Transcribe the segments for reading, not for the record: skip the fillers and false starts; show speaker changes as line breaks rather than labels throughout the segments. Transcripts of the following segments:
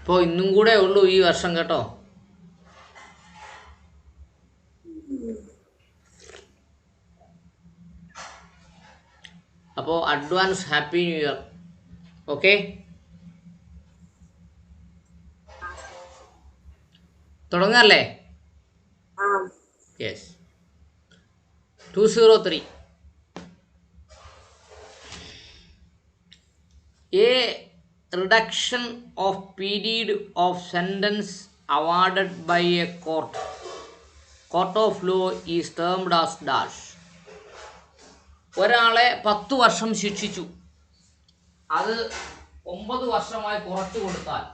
ഇപ്പോൾ ഇന്നും കൂടെ ഉള്ളൂ ഈ വർഷം കേട്ടോ. അപ്പോൾ advance happy new year. Okay, തുടങ്ങല്ലേ? Yes. 203. A reduction of period of sentence awarded by a court of law is termed as dash. ഒരാളെ 10 വർഷം ശിക്ഷിച്ചു, അത് 9 വർഷമായി കുറച്ചു കൊടുത്താൽ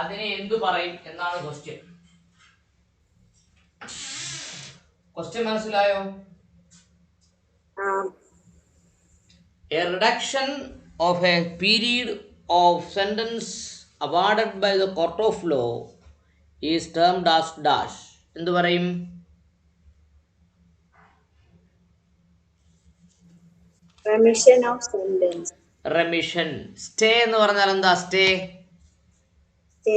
അതിനെ എന്തു പറയും എന്നാണ് ക്വസ്റ്റ്യൻ. മനസ്സിലായോ? A reduction of a period of sentence awarded by the court of law is termed as dash. എന്തു പറയും?
Remission of sentence.
Remission. Stay എന്ന് പറഞ്ഞാൽ എന്താ? സ്റ്റേ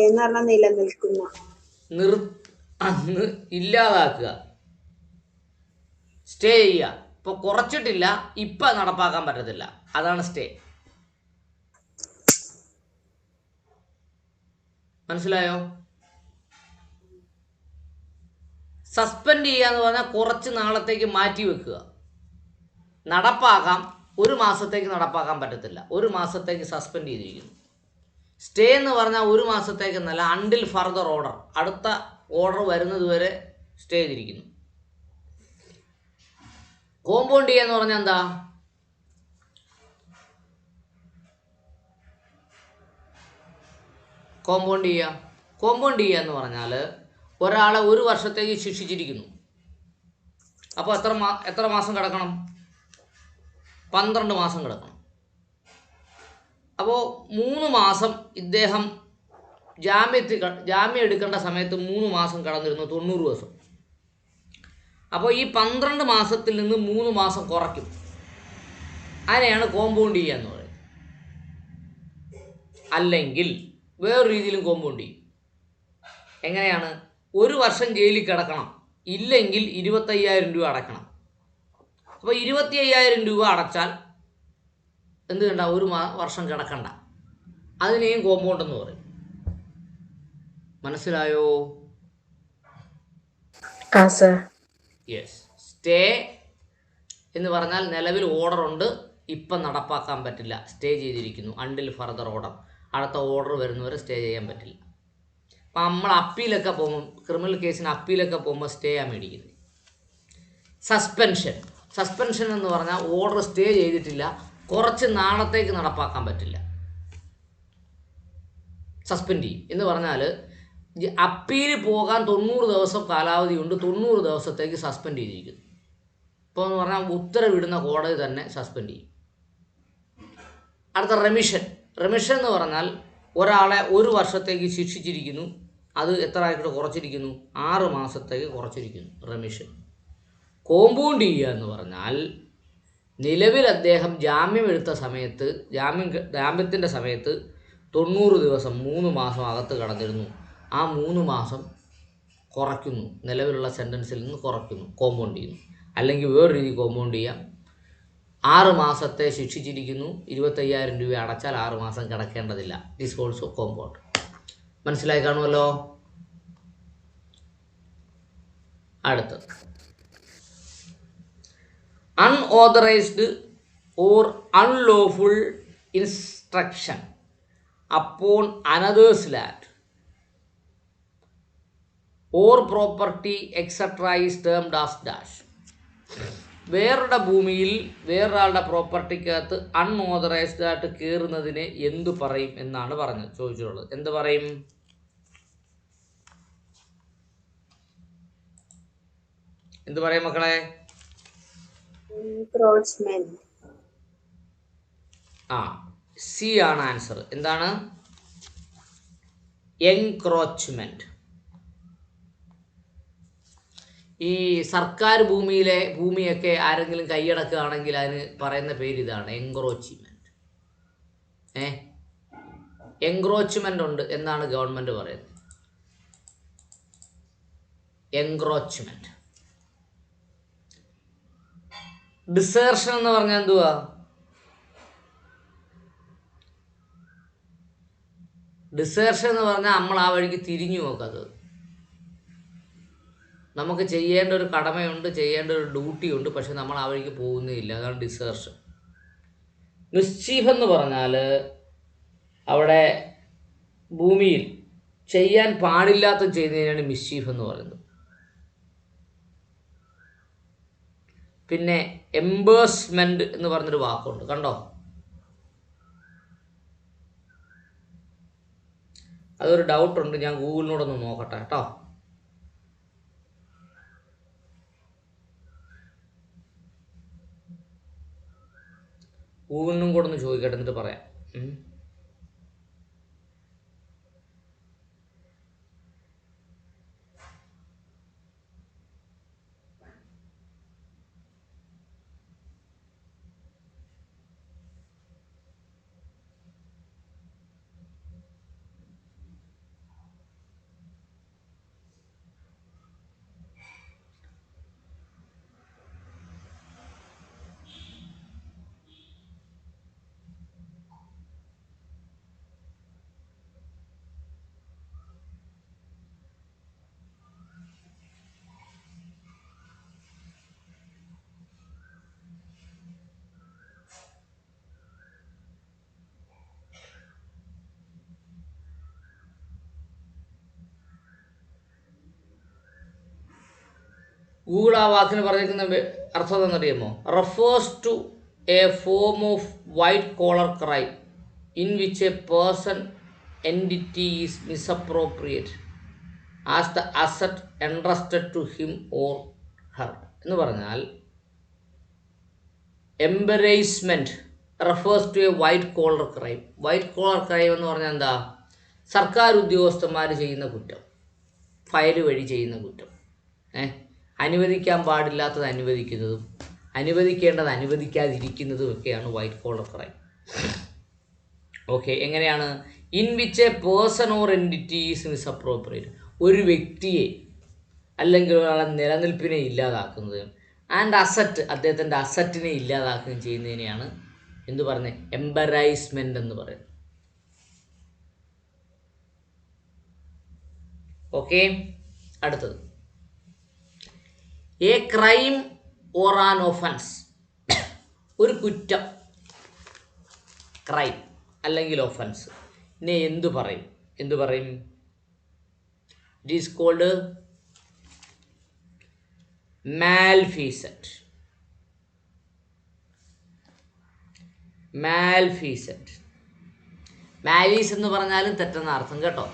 എന്ന് പറഞ്ഞാൽ നിലനിൽക്കുന്ന,
ഇല്ലാതാക്കുക, സ്റ്റേ ചെയ്യുക. ഇപ്പോൾ കുറച്ചിട്ടില്ല, ഇപ്പം നടപ്പാക്കാൻ പറ്റത്തില്ല, അതാണ് സ്റ്റേ. മനസ്സിലായോ? സസ്പെൻഡ് ചെയ്യുക എന്ന് പറഞ്ഞാൽ കുറച്ച് നാളത്തേക്ക് മാറ്റി വെക്കുക. നടപ്പാക്കാം, 1 മാസത്തേക്ക് നടപ്പാക്കാൻ പറ്റത്തില്ല, 1 മാസത്തേക്ക് സസ്പെൻഡ് ചെയ്തിരിക്കുന്നു. സ്റ്റേ എന്ന് പറഞ്ഞാൽ 1 മാസത്തേക്കെന്നല്ല, അണ്ടിൽ ഫർദർ ഓർഡർ, അടുത്ത ഓർഡർ വരുന്നത് വരെ സ്റ്റേ ചെയ്തിരിക്കുന്നു. കോമ്പൗണ്ട് ചെയ്യുക എന്ന് പറഞ്ഞാൽ എന്താ? കോമ്പൗണ്ട് ചെയ്യുക എന്ന് പറഞ്ഞാൽ ഒരാളെ 1 വർഷത്തേക്ക് ശിക്ഷിച്ചിരിക്കുന്നു. അപ്പോൾ എത്ര മാസം കിടക്കണം? 12 മാസം കിടക്കണം. അപ്പോൾ 3 മാസം ഇദ്ദേഹം ജാമ്യം എടുക്കേണ്ട സമയത്ത് 3 മാസം കടന്നിരുന്നു, 90 ദിവസം. അപ്പോൾ ഈ 12 മാസത്തിൽ നിന്ന് 3 മാസം കുറയ്ക്കും. അതിനെയാണ് കോമ്പൗണ്ട് ചെയ്യുക എന്ന് പറയുന്നത്. അല്ലെങ്കിൽ വേറൊരു രീതിയിലും കോമ്പൗണ്ട് ചെയ്യും. എങ്ങനെയാണ്? 1 വർഷം ജയിലിൽ കിടക്കണം, ഇല്ലെങ്കിൽ 25,000 രൂപ അടയ്ക്കണം. അപ്പോൾ 25,000 രൂപ അടച്ചാൽ എന്ത് വേണ്ട? 1 വർഷം കിടക്കണ്ട. അതിനെയും കോമ്പൗണ്ട് എന്ന് പറയും. മനസ്സിലായോ? യെസ്. സ്റ്റേ എന്ന് പറഞ്ഞാൽ നിലവിൽ ഓർഡർ ഉണ്ട്, ഇപ്പം നടപ്പാക്കാൻ പറ്റില്ല, സ്റ്റേ ചെയ്തിരിക്കുന്നു, അണ്ടിൽ ഫർദർ ഓർഡർ, അടുത്ത ഓർഡർ വരുന്നവരെ സ്റ്റേ ചെയ്യാൻ പറ്റില്ല. അപ്പം നമ്മൾ അപ്പീലൊക്കെ പോകുമ്പോൾ, ക്രിമിനൽ കേസിന് അപ്പീലൊക്കെ പോകുമ്പോൾ സ്റ്റേ ആണ് മേടിക്കുന്നത്. സസ്പെൻഷൻ എന്ന് പറഞ്ഞാൽ ഓർഡർ സ്റ്റേ ചെയ്തിട്ടില്ല, കുറച്ച് നാളത്തേക്ക് നടപ്പാക്കാൻ പറ്റില്ല, സസ്പെൻഡ് ചെയ്യും. എന്ന് പറഞ്ഞാൽ അപ്പീൽ പോകാൻ 90 ദിവസം കാലാവധിയുണ്ട്, 90 ദിവസത്തേക്ക് സസ്പെൻഡ് ചെയ്തിരിക്കുന്നു. ഇപ്പോൾ എന്ന് പറഞ്ഞാൽ ഉത്തരവിടുന്ന കോടതി തന്നെ സസ്പെൻഡ് ചെയ്യും. അടുത്ത റെമിഷൻ എന്ന് പറഞ്ഞാൽ ഒരാളെ 1 വർഷത്തേക്ക് ശിക്ഷിച്ചിരിക്കുന്നു, അത് എത്ര ആയിട്ട് കുറച്ചിരിക്കുന്നു? 6 മാസത്തേക്ക് കുറച്ചിരിക്കുന്നു, റെമിഷൻ. കോമ്പൗണ്ട് ചെയ്യുക എന്ന് പറഞ്ഞാൽ നിലവിൽ അദ്ദേഹം ജാമ്യമെടുത്ത സമയത്ത്, ജാമ്യത്തിൻ്റെ സമയത്ത് 90 ദിവസം, 3 മാസം അകത്ത് കടന്നിരുന്നു, ആ 3 മാസം കുറയ്ക്കുന്നു, നിലവിലുള്ള സെൻറ്റൻസിൽ നിന്ന് കുറയ്ക്കുന്നു, കോമ്പൗണ്ട് ചെയ്യുന്നു. അല്ലെങ്കിൽ വേറെ രീതി കോമ്പൗണ്ട് ചെയ്യാം. 6 മാസത്തെ ശിക്ഷിച്ചിരിക്കുന്നു, 25,000 രൂപ അടച്ചാൽ 6 മാസം കിടക്കേണ്ടതില്ല. This also compound. മനസ്സിലായി കാണുമല്ലോ. അടുത്തത് unauthorized or unlawful instruction upon another's land or property etc. is termed as dash. വേറൊരുടെ ഭൂമിയിൽ വേറൊരാളുടെ പ്രോപ്പർട്ടിക്കകത്ത് അൺഓതറൈസ്ഡ് ആയിട്ട് കയറുന്നതിനെ എന്തു പറയും എന്നാണ് ചോദിച്ചിട്ടുള്ളത്. എന്ത് പറയും? എന്ത് പറയും മക്കളെ? സി ആണ് ആൻസർ. എന്താണ്? എൻക്രോച്ച്മെന്റ്. ഈ സർക്കാർ ഭൂമിയൊക്കെ ആരെങ്കിലും കൈയടക്കുകയാണെങ്കിൽ അതിന് പറയുന്ന പേര് ഇതാണ്, എൻക്രോച്ച്മെന്റ്. എൻക്രോച്ച്മെൻ്റ് ഉണ്ട് എന്നാണ് ഗവൺമെൻറ് പറയുന്നത്. എൻക്രോച്ച്മെൻറ്റ്. ഡിസേർഷൻ എന്ന് പറഞ്ഞാൽ എന്തുവാ? ഡിസേർഷൻ എന്ന് പറഞ്ഞാൽ നമ്മൾ ആ വഴിക്ക് തിരിഞ്ഞു നോക്കാത്തത്. നമുക്ക് ചെയ്യേണ്ട ഒരു കടമയുണ്ട്, ചെയ്യേണ്ട ഒരു ഡ്യൂട്ടി ഉണ്ട്, പക്ഷെ നമ്മൾ ആ വഴിക്ക് പോകുന്നേയില്ല. അതാണ് ഡിസേർഷൻ. മിസ്ചീഫ് എന്ന് പറഞ്ഞാൽ അവിടെ ഭൂമിയിൽ ചെയ്യാൻ പാടില്ലാത്ത ചെയ്യുന്നതിനാണ് മിസ്ചീഫ് എന്ന് പറയുന്നത്. പിന്നെ എംബേഴ്സ്മെൻറ്റ് എന്ന് പറഞ്ഞൊരു വാക്കുണ്ട്, കണ്ടോ? അതൊരു ഡൗട്ടുണ്ട്, ഞാൻ ഗൂഗിളിനോടൊന്ന് നോക്കട്ടെ കേട്ടോ. ഗൂഗിളിനും കൂടെ ഒന്ന് ചോദിക്കട്ടെ, എന്നിട്ട് പറയാം. ഗൂഗിൾ ആ വാക്കിന് പറഞ്ഞിരിക്കുന്ന അർത്ഥം എന്താണെന്നറിയാമോ? Refers to a form of white collar crime in which a person entity is misappropriate as the asset entrusted to him or her. എന്ന് പറഞ്ഞാൽ embezzlement refers to a white collar crime. White collar crime എന്ന് പറഞ്ഞാൽ എന്താ? സർക്കാർ ഉദ്യോഗസ്ഥന്മാർ ചെയ്യുന്ന കുറ്റം, file വഴി ചെയ്യുന്ന കുറ്റം. അനുവദിക്കാൻ പാടില്ലാത്തത് അനുവദിക്കുന്നതും അനുവദിക്കേണ്ടത് അനുവദിക്കാതിരിക്കുന്നതും ഒക്കെയാണ് വൈറ്റ് കോളർ ക്രൈം. ഓക്കെ, എങ്ങനെയാണ്? In which a person or entity is misappropriate. ഒരു വ്യക്തിയെ അല്ലെങ്കിൽ ഒരാളെ നിലനിൽപ്പിനെ ഇല്ലാതാക്കുന്നത്, ആൻഡ് അസറ്റ്, അദ്ദേഹത്തിൻ്റെ അസറ്റിനെ ഇല്ലാതാക്കുകയും ചെയ്യുന്നതിനെയാണ് എന്ത് പറയുന്നത്? എംബറൈസ്മെൻ്റ് എന്ന് പറയുന്നത്. ഓക്കെ, അടുത്തത് a crime or an offence. ഒരു കുറ്റം, ക്രൈം അല്ലെങ്കിൽ ഒഫൻസ്, ഇനി എന്തു പറയും? It is called malfeasant. Malice എന്ന് പറഞ്ഞാലും തെറ്റെന്ന അർത്ഥം കേട്ടോ.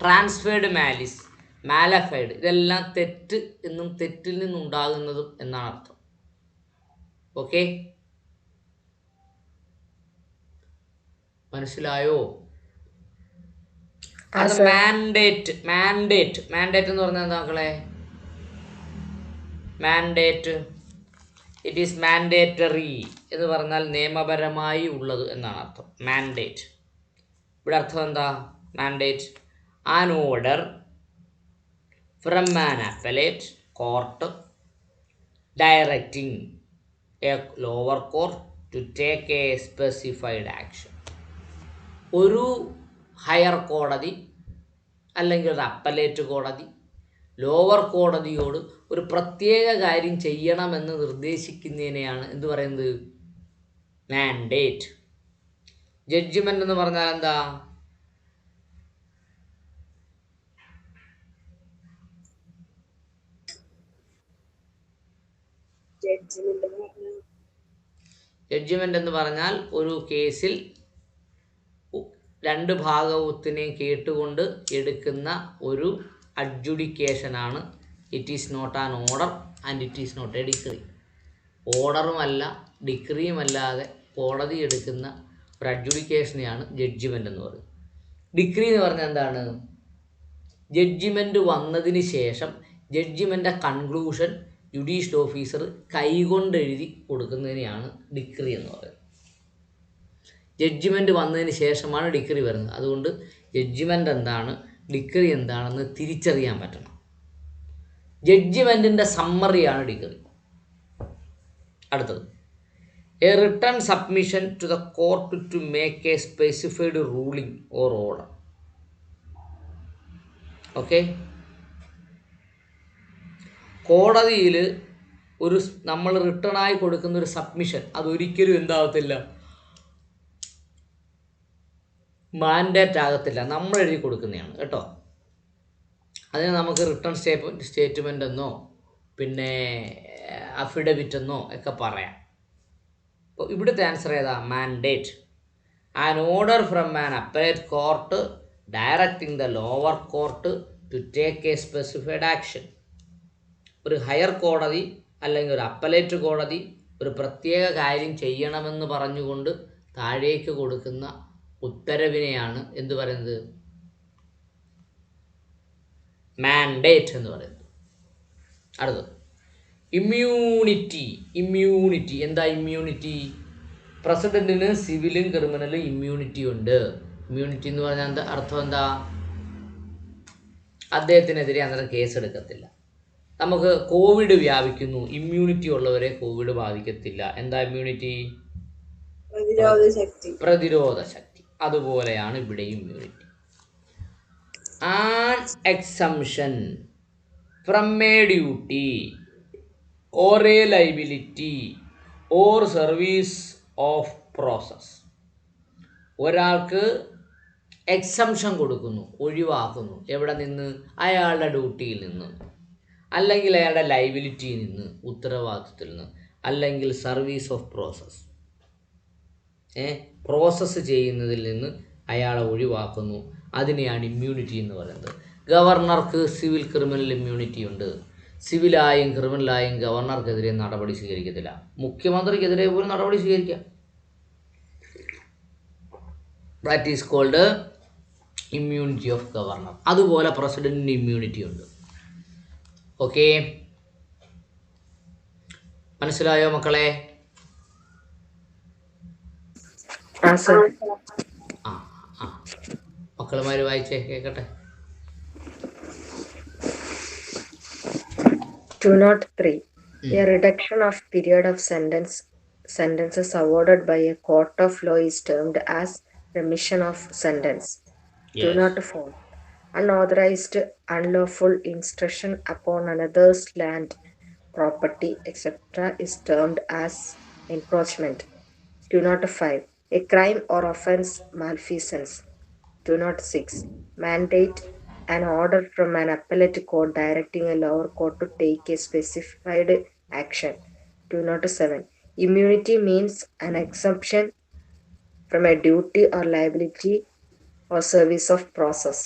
ട്രാൻസ്ഫേർഡ് മാലിസ്, മാലഫൈഡ്, ഇതെല്ലാം തെറ്റ് എന്നും തെറ്റിൽ നിന്നുണ്ടാകുന്നതും എന്നാണ് അർത്ഥം. ഓക്കെ, മനസ്സിലായോ? അത് മാൻഡേറ്റ് എന്ന് പറഞ്ഞാൽ എന്താ മക്കളെ? മാൻഡേറ്റ്, ഇറ്റ് ഈസ് മാൻഡേറ്ററി എന്ന് പറഞ്ഞാൽ നിയമപരമായി ഉള്ളത് എന്നാണ് അർത്ഥം. മാൻഡേറ്റ്, ഇവിടെ അർത്ഥം എന്താ? Mandate an order from an appellate court directing a lower court to take a specified action. ഒരു ഹയർ കോടതി അല്ലെങ്കിൽ ഒരു അപ്പലേറ്റ് കോടതി ലോവർ കോടതിയോട് ഒരു പ്രത്യേക കാര്യം ചെയ്യണമെന്ന് നിർദ്ദേശിക്കുന്നതിനെയാണ് എന്ത് പറയുന്നത്? മാൻഡേറ്റ്. ജഡ്ജ്മെൻ്റ് എന്ന് പറഞ്ഞാൽ എന്താ? ജഡ്ജ്മെൻ്റ് എന്ന് പറഞ്ഞാൽ ഒരു കേസിൽ രണ്ട് ഭാഗത്തിനെയും കേട്ടുകൊണ്ട് എടുക്കുന്ന ഒരു അഡ്ജുഡിക്കേഷനാണ്. It is not an order and it is not a decree. ഓർഡറുമല്ല ഡിക്രിയുമല്ലാതെ കോടതി എടുക്കുന്ന ഒരു അഡ്ജുഡിക്കേഷനെയാണ് ജഡ്ജ്മെൻ്റ് എന്ന് പറയുന്നത്. ഡിക്രി എന്ന് പറഞ്ഞാൽ എന്താണ്? ജഡ്ജിമെൻറ്റ് വന്നതിന് ശേഷം ജഡ്ജിമെൻ്റെ കൺക്ലൂഷൻ ജുഡീഷ്യൽ ഓഫീസർ കൈകൊണ്ട് എഴുതി കൊടുക്കുന്നതിനെയാണ് ഡിക്രി എന്ന് പറയുന്നത്. ജഡ്ജിമെൻറ്റ് വന്നതിന് ശേഷമാണ് ഡിഗ്രി വരുന്നത്. അതുകൊണ്ട് ജഡ്ജിമെൻ്റ് എന്താണ്, ഡിഗ്രി എന്താണെന്ന് തിരിച്ചറിയാൻ പറ്റണം. ജഡ്ജിമെൻറ്റിൻ്റെ സമ്മറിയാണ് ഡിഗ്രി. അടുത്തത്, a written submission to the court to make a specified ruling or order. Okay, കോടതിയിൽ നമ്മൾ റിട്ടേണായി കൊടുക്കുന്ന ഒരു സബ്മിഷൻ അതൊരിക്കലും എന്താകത്തില്ല, മാൻഡേറ്റ് ആകത്തില്ല. നമ്മൾ എഴുതി കൊടുക്കുന്നതാണ് കേട്ടോ. അതിന് നമുക്ക് റിട്ടേൺ സ്റ്റേറ്റ്മെൻ്റ് എന്നോ പിന്നെ അഫിഡവിറ്റ് എന്നോ ഒക്കെ പറയാം. അപ്പോൾ ഇവിടുത്തെ ആൻസർ ഏതാ? Mandate. An order from an appellate court directing the lower court to take a specified action. ഒരു ഹയർ കോടതി അല്ലെങ്കിൽ ഒരു അപ്പലേറ്റ് കോടതി ഒരു പ്രത്യേക കാര്യം ചെയ്യണമെന്ന് പറഞ്ഞുകൊണ്ട് താഴേക്ക് കൊടുക്കുന്ന ഉത്തരവിനെയാണ് എന്ത് പറയുന്നത്? മാൻഡേറ്റ് എന്ന് പറയുന്നത്. അടുത്തത്, ഇമ്മ്യൂണിറ്റി. ഇമ്മ്യൂണിറ്റി എന്താ? ഇമ്മ്യൂണിറ്റി, പ്രസിഡന്റിന് സിവിലും ക്രിമിനലും ഇമ്മ്യൂണിറ്റി ഉണ്ട്. ഇമ്മ്യൂണിറ്റി എന്ന് പറഞ്ഞാൽ എന്താ അർത്ഥം? എന്താ? അദ്ദേഹത്തിനെതിരെ അന്നേരം കേസെടുക്കത്തില്ല. നമുക്ക് കോവിഡ് വ്യാപിക്കുന്നു, ഇമ്മ്യൂണിറ്റി ഉള്ളവരെ കോവിഡ് ബാധിക്കത്തില്ല. എന്താ ഇമ്മ്യൂണിറ്റി? പ്രതിരോധ ശക്തി. അതുപോലെയാണ് ഇവിടെയും immunity. An exemption from A duty or A liability or service of process. ഒരാൾക്ക് എക്സംഷൻ കൊടുക്കുന്നു, ഒഴിവാക്കുന്നു. എവിടെ നിന്ന്? അയാളുടെ ഡ്യൂട്ടിയിൽ നിന്ന്, അല്ലെങ്കിൽ അയാളുടെ ലൈബിലിറ്റിയിൽ നിന്ന്, ഉത്തരവാദിത്വത്തിൽ നിന്ന്, അല്ലെങ്കിൽ സർവീസ് ഓഫ് പ്രോസസ്, പ്രോസസ്സ് ചെയ്യുന്നതിൽ നിന്ന് അയാളെ ഒഴിവാക്കുന്നു. അതിനെയാണ് ഇമ്മ്യൂണിറ്റി എന്ന് പറയുന്നത്. ഗവർണർക്ക് സിവിൽ ക്രിമിനൽ ഇമ്മ്യൂണിറ്റി ഉണ്ട്. സിവിലായും ക്രിമിനലായും ഗവർണർക്കെതിരെ നടപടി സ്വീകരിക്കത്തില്ല. മുഖ്യമന്ത്രിക്കെതിരെ പോലും നടപടി സ്വീകരിക്കാം. That is called immunity of governor. അതുപോലെ പ്രസിഡന്റിന് ഇമ്മ്യൂണിറ്റി ഉണ്ട്. ഓക്കെ, മനസ്സിലായോ മക്കളെ? മക്കളുമാര് വായിച്ചേ കേക്കട്ടെ.
203. A reduction of period of sentences awarded by a court of law is termed as remission of sentence.
Yes.
204. Unauthorized, unlawful intrusion upon another's land, property, etc. is termed as encroachment. 205. A crime or offense, malfeasance. 206. Mandate, an order from an appellate court directing a lower court to take a specified action. 207. Immunity means an exemption from a duty or liability or service of process.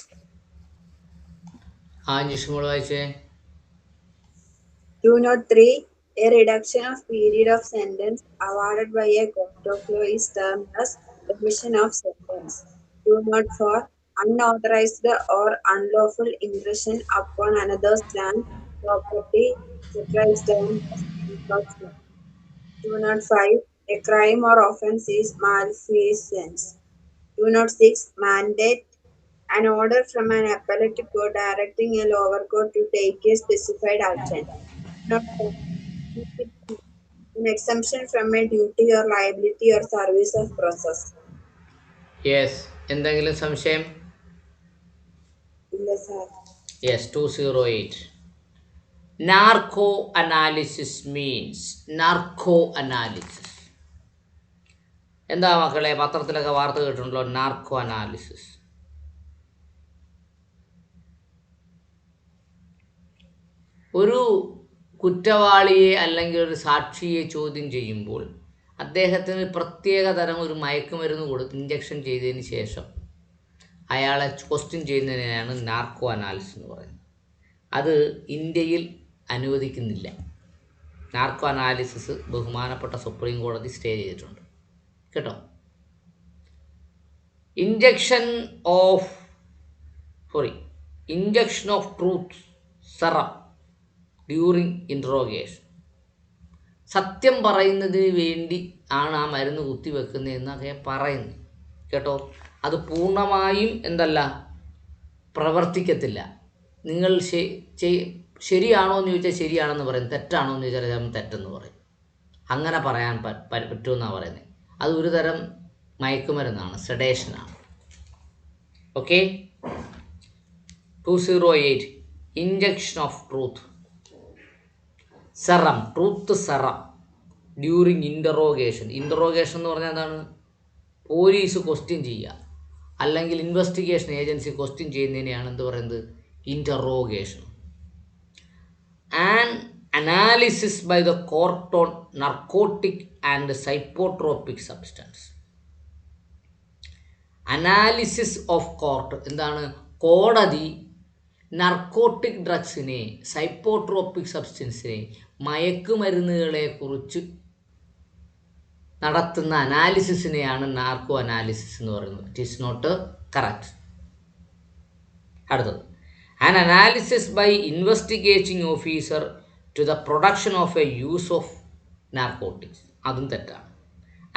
ജിഷ്മോൾ വായിച്ചേ.
203. A reduction of period of sentence awarded by a court of law is termed as remission of sentence. 204. Unauthorized or unlawful intrusion upon another's land, property, etc. is termed as encroachment. 205. A crime or offense is malfeasance. 206. Mandate, an order from an appellate court directing a lower court to take a specified action. 207. An exemption from a duty or liability or service of process.
Yes, എന്തെങ്കിലും സംശയം?
ഇല്ല sir.
Yes. 208. Narco analysis means. Narco analysis എന്താ മക്കളെ? പത്രത്തിലൊക്കെ വാർത്ത കേട്ടിട്ടുണ്ടല്ലോ, narco analysis. ഒരു കുറ്റവാളിയെ അല്ലെങ്കിൽ ഒരു സാക്ഷിയെ ചോദ്യം ചെയ്യുമ്പോൾ അദ്ദേഹത്തിന് പ്രത്യേക തരം ഒരു മയക്കുമരുന്ന് ഇഞ്ചക്ഷൻ ചെയ്തതിന് ശേഷം അയാളെ ക്വസ്റ്റ്യൻ ചെയ്യുന്നതിനാണ് നാർക്കോ അനാലിസിസ് എന്ന് പറയുന്നത്. അത് ഇന്ത്യയിൽ അനുവദിക്കുന്നില്ല. നാർക്കോ അനാലിസിസ് ബഹുമാനപ്പെട്ട സുപ്രീം കോടതി സ്റ്റേ ചെയ്തിട്ടുണ്ട് കേട്ടോ. Injection of truth serum during interrogation. സത്യം പറയുന്നതിന് വേണ്ടി ആണ് ആ മരുന്ന് കുത്തിവെക്കുന്നതെന്നൊക്കെ പറയുന്നത്. കേട്ടോ. അത് പൂർണ്ണമായും എന്തല്ല, പ്രവർത്തിക്കത്തില്ല. നിങ്ങൾ ശരിയാണോ എന്ന് ചോദിച്ചാൽ ശരിയാണെന്ന് പറയും, തെറ്റാണോ എന്ന് ചോദിച്ചാൽ ചിലപ്പോൾ തെറ്റെന്ന് പറയും. അങ്ങനെ പറയാൻ പറ്റുമെന്നാണ് പറയുന്നത്. അത് ഒരു തരം മയക്കുമരുന്നാണ്, സെഡേഷനാണ്. Okay. 208 injection of truth serum, truth serum during interrogation. Interrogation എന്ന് പറഞ്ഞാൽ എന്താണ്? പോലീസ് ക്വസ്റ്റ്യൻ ചെയ്യുക, അല്ലെങ്കിൽ ഇൻവെസ്റ്റിഗേഷൻ ഏജൻസി ക്വസ്റ്റ്യൻ ചെയ്യുന്നതിനെയാണ് എന്ത് പറയുന്നത്? Interrogation. An analysis by the court on narcotic and psychotropic substance. Analysis of court എന്താണ്? കോടതി നർക്കോട്ടിക് ഡ്രഗ്സിനെ, സൈക്കോട്രോപിക് സബ്സ്റ്റൻസിനെ, മയക്കുമരുന്നുകളെ കുറിച്ച് നടത്തുന്ന അനാലിസിസിനെയാണ് നാർക്കോ അനാലിസിസ് എന്ന് പറയുന്നത്. It is not correct. അടുത്തത്, an analysis by investigating officer to the production of a use of narcotics, അതും തെറ്റാണ്.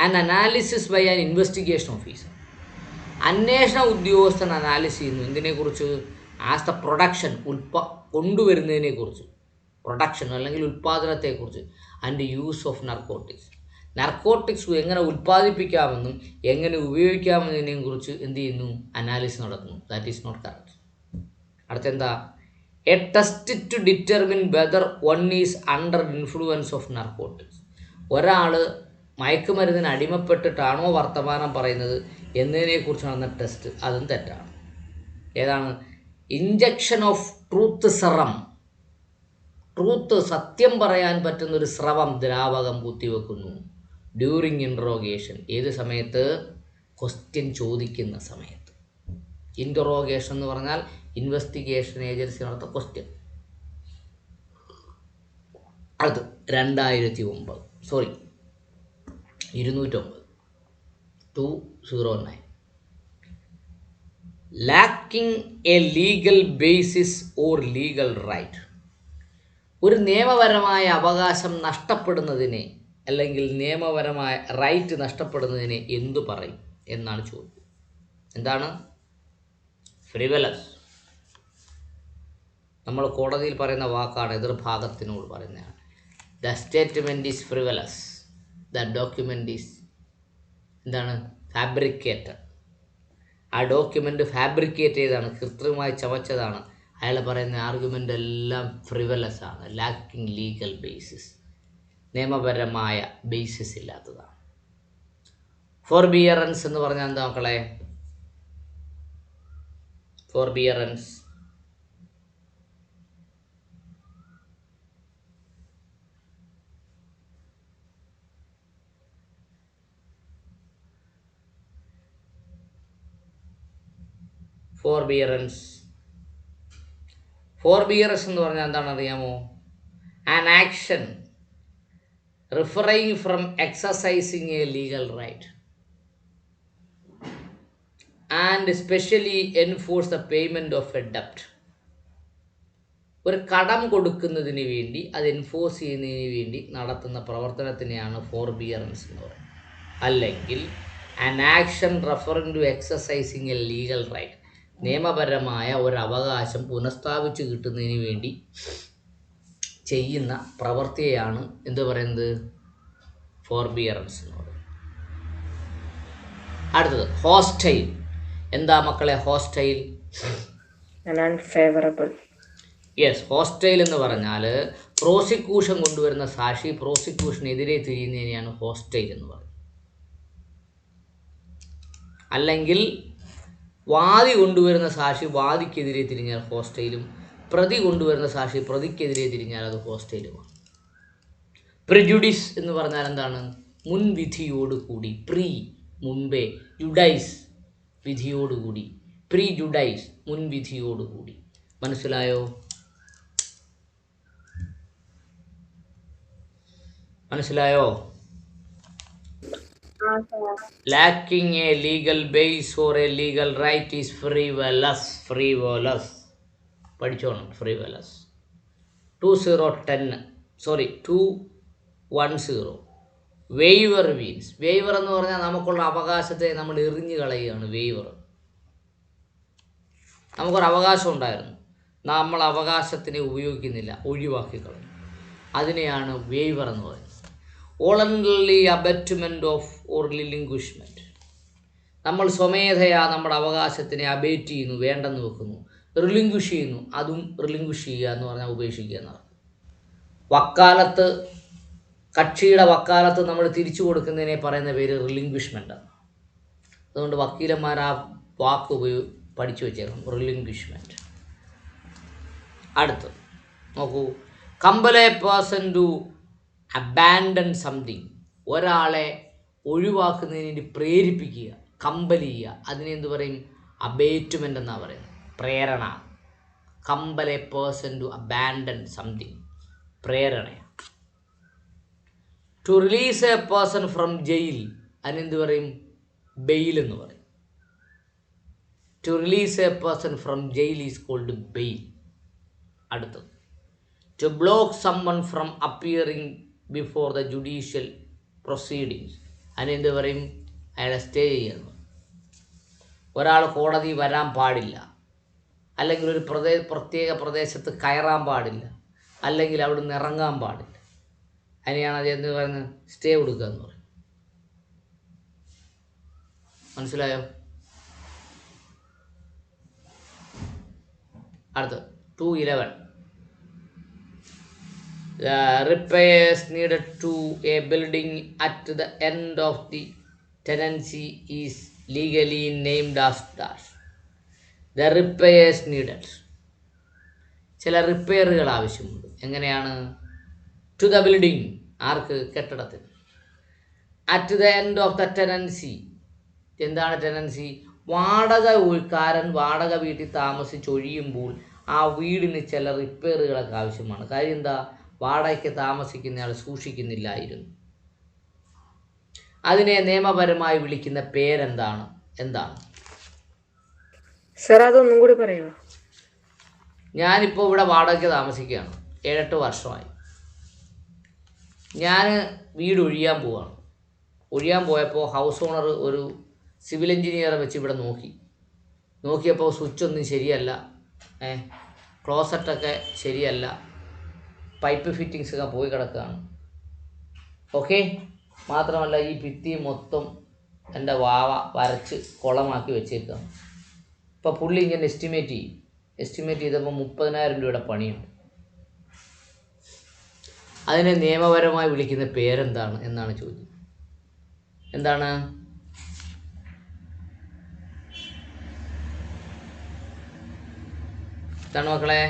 An analysis by an investigation officer, അന്വേഷണ ഉദ്യോഗസ്ഥൻ അനാലിസ് ചെയ്യുന്നു എന്തിനെക്കുറിച്ച്? ആസ് ദ പ്രൊഡക്ഷൻ, കൊണ്ടുവരുന്നതിനെക്കുറിച്ച്, പ്രൊഡക്ഷൻ അല്ലെങ്കിൽ ഉൽപ്പാദനത്തെക്കുറിച്ച്, and use of narcotics, narcotics എങ്ങനെ ഉൽപ്പാദിപ്പിക്കാമെന്നും എങ്ങനെ ഉപയോഗിക്കാമെന്നതിനെയും കുറിച്ച് എന്ത് ചെയ്യുന്നു? അനാലിസിസ് നടത്തുന്നു. That is not correct. അടുത്തെന്താ? A test to determine whether one is under influence of narcotics. ഒരാൾ മയക്കുമരുന്നിന് അടിമപ്പെട്ടിട്ടാണോ വർത്തമാനം പറയുന്നത് എന്നതിനെക്കുറിച്ച് നടന്ന ടെസ്റ്റ്, അതും തെറ്റാണ്. ഏതാണ്? Injection of truth serum, truth, സത്യം പറയാൻ പറ്റുന്നൊരു സ്രവം, ദ്രാവകം കുത്തിവെക്കുന്നു ഡ്യൂറിങ് ഇൻട്രോഗേഷൻ. ഏത് സമയത്ത്? ക്വസ്റ്റ്യൻ ചോദിക്കുന്ന സമയത്ത്. ഇൻട്രോഗേഷൻ എന്ന് പറഞ്ഞാൽ ഇൻവെസ്റ്റിഗേഷൻ ഏജൻസി നടത്തുന്ന ക്വസ്റ്റ്യൻ. അത് 209 lacking a legal basis or legal right. ഒരു നിയമപരമായ അവകാശം നഷ്ടപ്പെടുന്നതിനെ, അല്ലെങ്കിൽ നിയമപരമായ റൈറ്റ് നഷ്ടപ്പെടുന്നതിനെ എന്തു പറയും എന്നാണ് ചോദ്യം. എന്താണ്? ഫ്രിവലസ്. നമ്മൾ കോടതിയിൽ പറയുന്ന വാക്കാണ്, എതിർഭാഗത്തിനോട് പറയുന്നതാണ്. The statement is frivolous, the document is എന്താണ്? ഫാബ്രിക്കേറ്റഡ്. ആ ഡോക്യുമെൻ്റ് ഫാബ്രിക്കേറ്റ് ചെയ്താണ്, കൃത്രിമമായി ചവച്ചതാണ്. അയാൾ പറയുന്ന ആർഗ്യുമെൻ്റ് എല്ലാം ഫ്രിവലസ് ആണ്, ലാക്കിംഗ് ലീഗൽ ബേസിസ്, നിയമപരമായ ബേസിസ് ഇല്ലാത്തതാണ്. ഫോർബിയറൻസ് എന്ന് പറഞ്ഞാൽ എന്താ മക്കളെ? ഫോർബിയറൻസ് എന്ന് പറഞ്ഞാൽ എന്താണെന്ന് അറിയാമോ? An action referring from exercising a legal right and specially enforce the payment of a ഡെപ്റ്റ്. ഒരു കടം കൊടുക്കുന്നതിന് വേണ്ടി, അത് എൻഫോഴ്സ് ചെയ്യുന്നതിന് വേണ്ടി നടത്തുന്ന പ്രവർത്തനത്തിനെയാണ് ഫോർബിയറൻസ് എന്ന് പറയുന്നത്. അല്ലെങ്കിൽ an action referring to exercising a legal right, നിയമപരമായ ഒരു അവകാശം പുനഃസ്ഥാപിച്ച് കിട്ടുന്നതിന് വേണ്ടി ചെയ്യുന്ന പ്രവൃത്തിയെയാണ് എന്ത് പറയുന്നത്? ഫോർബിയറൻസ് എന്ന് പറയുന്നത്. അടുത്തത് ഹോസ്റ്റൈൽ. എന്താ മക്കളെ ഹോസ്റ്റൈൽ?
അൺഫേവറബിൾ.
യെസ്, ഹോസ്റ്റൈൽ എന്ന് പറഞ്ഞാൽ പ്രോസിക്യൂഷൻ കൊണ്ടുവരുന്ന സാക്ഷി പ്രോസിക്യൂഷനെതിരെ തിരിയുന്നതിനെയാണ് ഹോസ്റ്റൈൽ എന്ന് പറയുന്നത്. അല്ലെങ്കിൽ വാദി കൊണ്ടുവരുന്ന സാക്ഷി വാദിക്കെതിരെ തിരിഞ്ഞാൽ ഹോസ്റ്റൈലും, പ്രതി കൊണ്ടുവരുന്ന സാക്ഷി പ്രതിക്കെതിരെ തിരിഞ്ഞാൽ അത് ഹോസ്റ്റൈലുമാണ്. പ്രിജുഡിസ് എന്ന് പറഞ്ഞാൽ എന്താണ്? മുൻവിധിയോടുകൂടി, മുമ്പേ, ജുഡൈസ് വിധിയോടുകൂടി, ജുഡൈസ് മുൻവിധിയോടുകൂടി. മനസ്സിലായോ? Lacking a legal base or a legal right is frivolous. പഠിച്ചോണം, frivolous. 210. വെയ്വർ മീൻസ്, വെയ്വർ എന്ന് പറഞ്ഞാൽ നമുക്കുള്ള അവകാശത്തെ നമ്മൾ എറിഞ്ഞു കളയുകയാണ്. വെയ്വർ, നമുക്കൊരു അവകാശം ഉണ്ടായിരുന്നു, നമ്മൾ അവകാശത്തിനെ ഉപയോഗിക്കുന്നില്ല, ഒഴിവാക്കി കളഞ്ഞു. അതിനെയാണ് വെയ്വർ എന്ന് പറയുന്നത്. വോളണ്ടറി അബേറ്റ്മെൻറ്റ് ഓഫ് ഓർ റിലിങ്ക്വിഷ്മെൻറ്റ്, നമ്മൾ സ്വമേധയാ നമ്മുടെ അവകാശത്തിനെ അബേറ്റ് ചെയ്യുന്നു, വേണ്ടെന്ന് വെക്കുന്നു. റിലിങ്ക്വിഷ് ചെയ്യുന്നു, അതും റിലിങ്ക്വിഷ് ചെയ്യുക എന്ന് പറഞ്ഞാൽ ഉപേക്ഷിക്കുക എന്നാണ്. വക്കാലത്ത്, കക്ഷിയുടെ വക്കാലത്ത് നമ്മൾ തിരിച്ചു കൊടുക്കുന്നതിനെ പറയുന്ന പേര് റിലിങ്ക്വിഷ്മെൻ്റ് ആണ്. അതുകൊണ്ട് വക്കീലന്മാർ ആ വാക്ക് പഠിച്ചു വെച്ചേക്കണം, റിലിങ്ക്വിഷ്മെൻറ്റ്. അടുത്ത് നോക്കൂ, compel a person to abandon something, ഒരാളെ ഒഴിവാക്കുന്നതിന് വേണ്ടി പ്രേരിപ്പിക്കുക, കമ്പൽ ചെയ്യുക, അതിനെ എന്ത് പറയും? അബേറ്റ്മെൻ്റ് എന്നാണ് പറയുന്നത്, പ്രേരണ. Compel a person to abandon something, പ്രേരണയാണ്. To release a person from jail, അതിനെന്ത് പറയും? ബെയിൽ എന്ന് പറയും. To release a person from jail is called bail. അടുത്തത്, to block summon from appearing before the judicial proceedings, അതിനെന്ത് പറയും? അയാളെ stay ചെയ്യുന്നു. ഒരാൾ കോടതി വരാൻ പാടില്ല, അല്ലെങ്കിൽ ഒരു പ്രത്യേക പ്രദേശത്ത് കയറാൻ പാടില്ല, അല്ലെങ്കിൽ അവിടെ നിന്ന് ഇറങ്ങാൻ പാടില്ല, അതിനെയാണ് അത് എന്ന് പറയുന്നത്, സ്റ്റേ കൊടുക്കുക എന്ന് പറയും. മനസ്സിലായോ? അടുത്ത് 211, repairs needed to a building at the end of the tenancy is legally named as dash. The repairs needed, ചില റിപ്പയറുകൾ ആവശ്യമുണ്ട്. എങ്ങനെയാണ്? ടു ദ ബിൽഡിംഗ്, ആർക്ക്? കെട്ടിടത്തിന്. At the end of the tenancy, എന്താണ് ടെനൻസി? വാടകക്കാരൻ വാടക വീട്ടിൽ താമസിച്ചൊഴിയുമ്പോൾ ആ വീടിന് ചില റിപ്പയറുകളൊക്കെ ആവശ്യമാണ്. കാര്യം എന്താ? വാടകയ്ക്ക് താമസിക്കുന്നയാൾ സൂക്ഷിക്കുന്നില്ലായിരുന്നു. അതിനെ നിയമപരമായി വിളിക്കുന്ന പേരെന്താണ്? എന്താണ്
സർ, അതൊന്നും കൂടി പറയുമോ?
ഞാനിപ്പോൾ ഇവിടെ വാടകയ്ക്ക് താമസിക്കുകയാണ്, 7-8 വർഷമായി. ഞാൻ വീട് ഒഴിയാൻ പോവാണ്. ഒഴിയാൻ പോയപ്പോൾ ഹൗസ് ഓണർ ഒരു സിവിൽ എഞ്ചിനീയറെ വെച്ച് ഇവിടെ നോക്കിയപ്പോൾ സ്വിച്ചൊന്നും ശരിയല്ല, ക്ലോസറ്റൊക്കെ ശരിയല്ല, പൈപ്പ് ഫിറ്റിങ്സൊക്കെ പോയി കിടക്കുകയാണ്. ഓക്കെ, മാത്രമല്ല ഈ ഭിത്തി മൊത്തം എൻ്റെ വാവ വരച്ച് കുളമാക്കി വെച്ചേക്കുകയാണ്. ഇപ്പോൾ പുള്ളി ഇങ്ങനെ എസ്റ്റിമേറ്റ് ചെയ്തപ്പോൾ 30,000 രൂപയുടെ പണിയുണ്ട്. അതിനെ നിയമപരമായി വിളിക്കുന്ന പേരെന്താണ് എന്നാണ് ചോദ്യം. എന്താണ്? എന്താണ് മക്കളെ?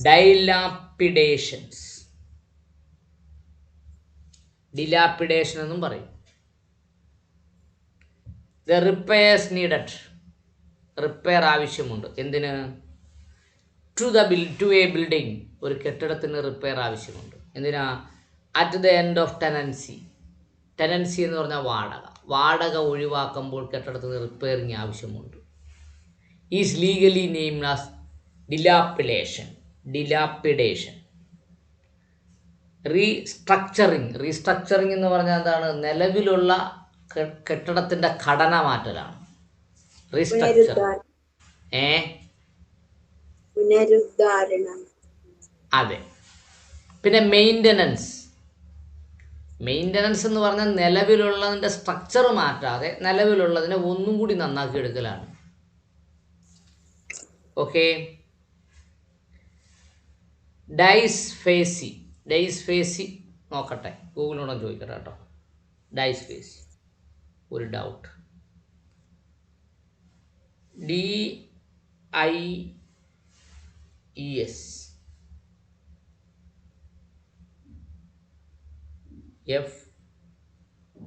ഡൈലാപ്പിഡേഷൻസ്, ഡിലാപ്പിഡേഷൻ എന്നും പറയും. ദ റിപ്പയർസ് നീഡഡ്, റിപ്പയർ ആവശ്യമുണ്ട്. എന്തിന്? ടു എ ബിൽഡിംഗ്, ഒരു കെട്ടിടത്തിന് റിപ്പയർ ആവശ്യമുണ്ട്. എന്തിനാ? At the end of tenancy, tenancy എന്ന് പറഞ്ഞാൽ വാടക ഒഴിവാക്കുമ്പോൾ കെട്ടിടത്തിന് റിപ്പയറിങ് ആവശ്യമുണ്ട്. Is legally named as dilapidation. Restructuring എന്ന് പറഞ്ഞാൽ എന്താണ്? നിലവിലുള്ള കെട്ടിടത്തിൻ്റെ ഘടന മാറ്റലാണ് റീസ്ട്രക്ചർ.
പുനരുദ്ധാരണം.
അതെ. പിന്നെ മെയിൻ്റനൻസ് എന്ന് പറഞ്ഞാൽ നിലവിലുള്ളതിൻ്റെ സ്ട്രക്ചർ മാറ്റാതെ നിലവിലുള്ളതിനെ ഒന്നും കൂടി നന്നാക്കി എടുക്കലാണ്. ഓക്കെ. ഡൈസ്ഫേസി നോക്കട്ടെ, ഗൂഗിളിനോടൊന്ന് ചോദിക്കട്ടെ കേട്ടോ. ഡൈസ്ഫേസി, ഒരു ഡൗട്ട്. DIES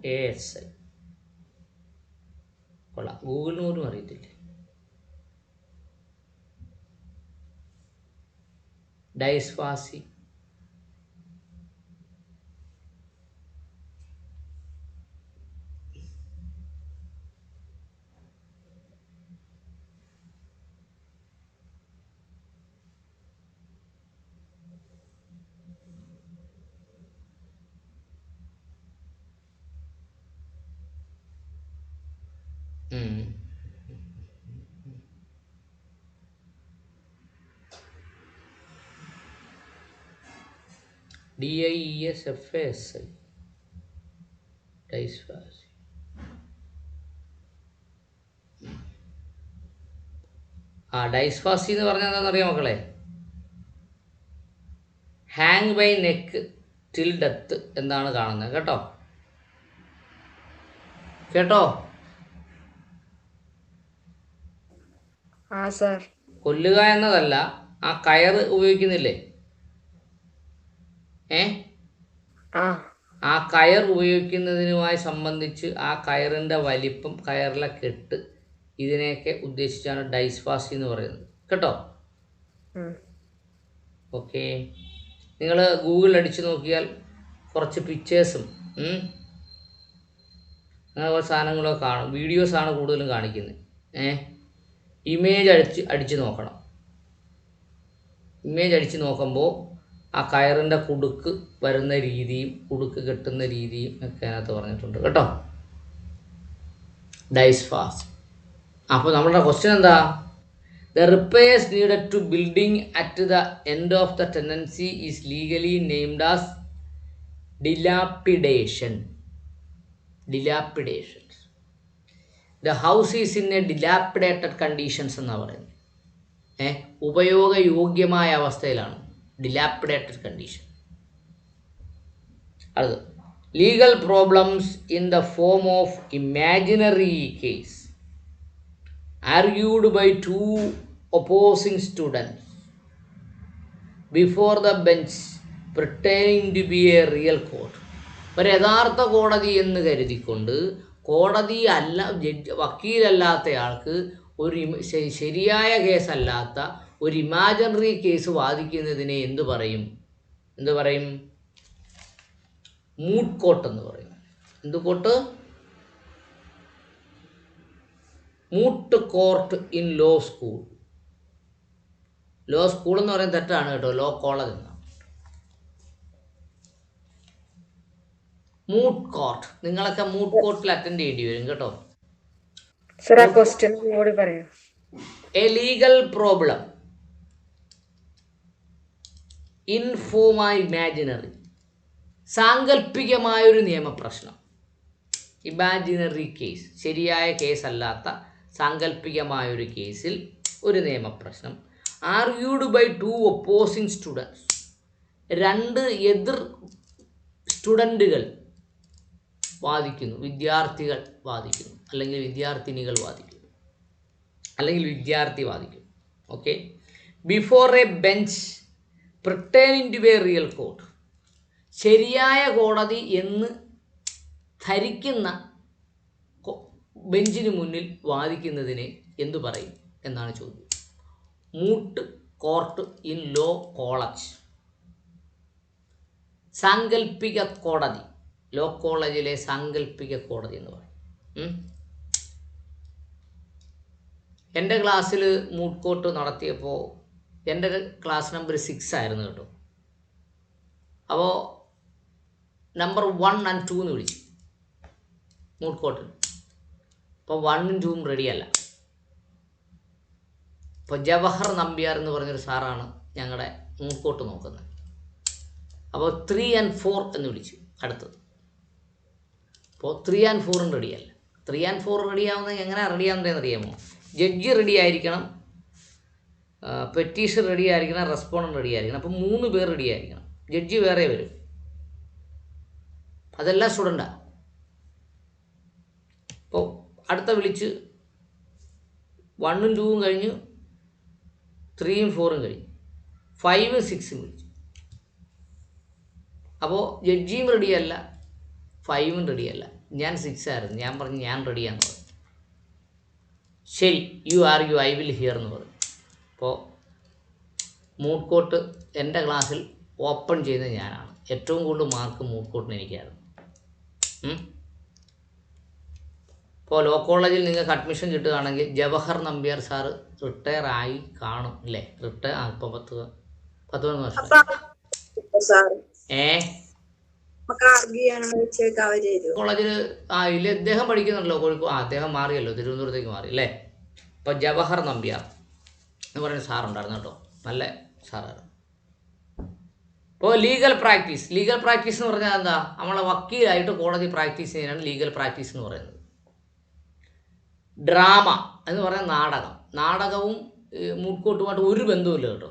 FASI കൊള്ളാം, ഗൂഗിളിന് പോലും അറിയത്തില്ല. ഡൈസ്ഫാസി, DIESFASI ഡൈസ്ഫാസി. ഡൈസ്ഫാസി എന്ന് പറഞ്ഞാൽ എന്താണെന്നറിയാം മക്കളെ? Hang by neck till death എന്നാണ് കാണുന്നത്. കേട്ടോ
സർ.
കൊല്ലുക എന്നതല്ല, ആ കയറ് ഉപയോഗിക്കുന്നില്ലേ? ആ കയർ ഉപയോഗിക്കുന്നതിനുമായി സംബന്ധിച്ച് ആ കയറിൻ്റെ വലിപ്പം, കയറിലെ കെട്ട്, ഇതിനെയൊക്കെ ഉദ്ദേശിച്ചാണ് ഡൈസ്ഫാസി എന്ന് പറയുന്നത്. കേട്ടോ? ഓക്കെ. നിങ്ങൾ ഗൂഗിളിൽ അടിച്ചു നോക്കിയാൽ കുറച്ച് പിക്ചേഴ്സും അങ്ങനെ കുറച്ച് സാധനങ്ങളൊക്കെ കാണും. വീഡിയോസാണ് കൂടുതലും കാണിക്കുന്നത്. ഇമേജ് അടിച്ച് നോക്കണം. ഇമേജ് അടിച്ച് നോക്കുമ്പോൾ ആ കയറിൻ്റെ കുടുക്ക് വരുന്ന രീതിയും കുടുക്ക് കെട്ടുന്ന രീതിയും ഒക്കെ അതിനകത്ത് പറഞ്ഞിട്ടുണ്ട്. കേട്ടോ? ഡൈസ്ഫാസ്. അപ്പോൾ നമ്മുടെ ക്വസ്റ്റ്യൻ എന്താ? The repairs needed to building at the end of the tenancy is legally named as dilapidation. Dilapidations. The house is in a dilapidated conditions എന്നാ പറയുന്നത്. ഉപയോഗയോഗ്യമായ അവസ്ഥയിലാണ്. Dilapidated condition. അത് legal problems in the form of imaginary case argued by two opposing students before the bench pretending to be a real court. ഒരു യഥാർത്ഥ കോടതി എന്ന് കരുതിക്കൊണ്ട് കോടതി അല്ല, വക്കീലല്ലാത്തയാൾക്ക് ഒരു ശരിയായ കേസല്ലാത്ത ഒരു ഇമാജിനറി കേസ് വാദിക്കുന്നതിനെ എന്തു പറയും? മൂട്ട് കോർട്ട് എന്ന് പറയും. എന്ത് court? Moot court in law school. Law school എന്ന് പറയുന്നത് തെറ്റാണ് കേട്ടോ, ലോ കോളേജ് എന്നാണ്. Moot court. നിങ്ങളൊക്കെ മൂട്ട് കോർട്ടിൽ അറ്റൻഡ് ചെയ്യേണ്ടി വരും കേട്ടോ. A legal problem in form imaginary. സാങ്കല്പികമായൊരു നിയമപ്രശ്നം. ഇമാജിനറി കേസ്, ശരിയായ കേസല്ലാത്ത സാങ്കല്പികമായൊരു കേസിൽ ഒരു നിയമപ്രശ്നം. Argued by two opposing students. രണ്ട് എതിർ സ്റ്റുഡൻറ്റുകൾ വാദിക്കുന്നു, വിദ്യാർത്ഥികൾ വാദിക്കുന്നു, അല്ലെങ്കിൽ വിദ്യാർത്ഥിനികൾ വാദിക്കുന്നു, അല്ലെങ്കിൽ വിദ്യാർത്ഥി വാദിക്കുന്നു. Okay. Before a bench pretending to a real court. ശരിയായ കോടതി എന്ന് ധരിക്കുന്ന ബെഞ്ചിന് മുന്നിൽ വാദിക്കുന്നതിനെ എന്തു പറയും എന്നാണ് ചോദ്യം. മൂട്ട് കോർട്ട് ഇൻ ലോ കോളേജ്. സാങ്കല്പിക കോടതി, ലോ കോളേജിലെ സാങ്കല്പിക കോടതി എന്ന് പറയും. എൻ്റെ ക്ലാസ്സിൽ മൂട്ട് കോർട്ട് നടത്തിയപ്പോൾ എൻ്റെ ക്ലാസ് നമ്പർ 6 ആയിരുന്നു കേട്ടോ. അപ്പോൾ നമ്പർ 1 and 2 എന്ന് വിളിച്ചു മൂട്ട് കോർട്ടിൽ. അപ്പോൾ 1ഉം 2ഉം റെഡിയല്ല. ഇപ്പോൾ ജവഹർ നമ്പ്യാർ എന്ന് പറഞ്ഞൊരു സാറാണ് ഞങ്ങളുടെ മൂട്ട് കോർട്ട് നോക്കുന്നത്. അപ്പോൾ 3 and 4 എന്ന് വിളിച്ചു അടുത്തത്. അപ്പോൾ 3 and 4ഉം റെഡിയല്ല. 3 and 4 റെഡിയാവുന്നത് എങ്ങനെ റെഡിയാവുന്നതെന്ന് അറിയാമോ? ജഡ്ജി റെഡി ആയിരിക്കണം, പെറ്റീഷൻ റെഡി ആയിരിക്കണം, റെസ്പോണ്ടൻ്റ് റെഡി ആയിരിക്കണം. അപ്പോൾ 3 പേർ റെഡി ആയിരിക്കണം. ജഡ്ജി വേറെ വരും. അതെല്ലാം സ്റ്റുഡൻ്റാണ്. അപ്പോൾ അടുത്ത വിളിച്ച് 1ഉം 2ഉം കഴിഞ്ഞു, 3ഉം 4ഉം കഴിഞ്ഞു, 5ഉം 6ഉം വിളിച്ചു. അപ്പോൾ ജഡ്ജിയും റെഡിയല്ല, 5ഉം റെഡിയല്ല. ഞാൻ 6 ആയിരുന്നു. ഞാൻ പറഞ്ഞു ഞാൻ റെഡിയാന്ന് പറഞ്ഞു. ശരി, you argue, I will hear എന്ന് പറഞ്ഞു. അപ്പോൾ മൂട്ട് കോർട്ട് എൻ്റെ ക്ലാസ്സിൽ ഓപ്പൺ ചെയ്യുന്നത് ഞാനാണ്. ഏറ്റവും കൂടുതൽ മാർക്ക് മൂട്ട് കോർട്ടിന് എനിക്കായിരുന്നു. ഇപ്പോൾ ലോ കോളേജിൽ നിങ്ങൾക്ക് അഡ്മിഷൻ കിട്ടുകയാണെങ്കിൽ ജവഹർ നമ്പ്യാർ സാറ് റിട്ടയർ ആയി കാണും അല്ലേ? ഇപ്പോൾ 10-11 വർഷം.
നമുക്ക് ആർഗ്യൂ ചെയ്യാനുള്ള വെച്ചൊക്കെ അവർ തരുമോ?
കോളേജിൽ ഇല്ല, അദ്ദേഹം പഠിക്കുന്നുണ്ടല്ലോ കോഴിക്കോട്. അദ്ദേഹം മാറിയല്ലോ, തിരുവനന്തപുരത്തേക്ക് മാറി അല്ലേ. ഇപ്പം ജവഹർ നമ്പ്യാർ എന്ന് പറയുന്ന സാറുണ്ടായിരുന്നു കേട്ടോ, നല്ല സാറായിരുന്നു. ഇപ്പോൾ ലീഗൽ പ്രാക്ടീസ് എന്ന് പറഞ്ഞാൽ എന്താ? നമ്മളെ വക്കീലായിട്ട് കോടതി പ്രാക്ടീസ് ചെയ്യാനാണ് ലീഗൽ പ്രാക്ടീസ് എന്ന് പറയുന്നത്. ഡ്രാമ എന്ന് പറഞ്ഞാൽ നാടകവും മുൻകൂട്ടുമായിട്ട് ഒരു ബന്ധവുമില്ല കേട്ടോ.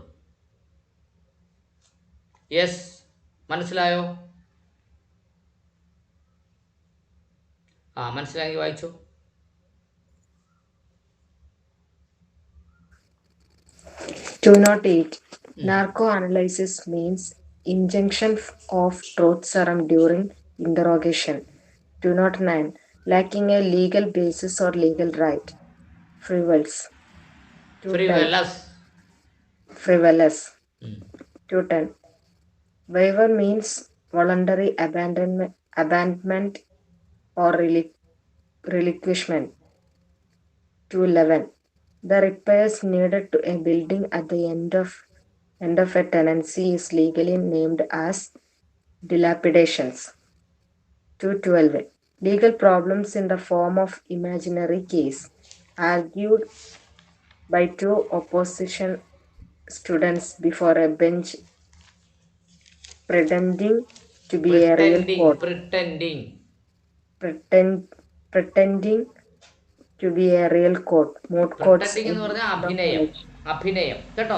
യെസ്, മനസ്സിലായോ? മനസ്സിലാക്കി വായിച്ചോ.
Do not eat. Narcoanalysis means injunction of truth serum during interrogation. Do not 9. Lacking a legal basis or legal right. Frivolous. Frivolous. 210. Waiver means voluntary abandonment or relinquishment. 211. The repairs needed to a building at the end of a tenancy is legally named as dilapidations. 212. Legal problems in the form of imaginary case argued by two opposition students before a bench pretending to be a real court. Pretending to be a real court. Moot courts
എന്ന് പറഞ്ഞാൽ അഭിനയം കേട്ടോ.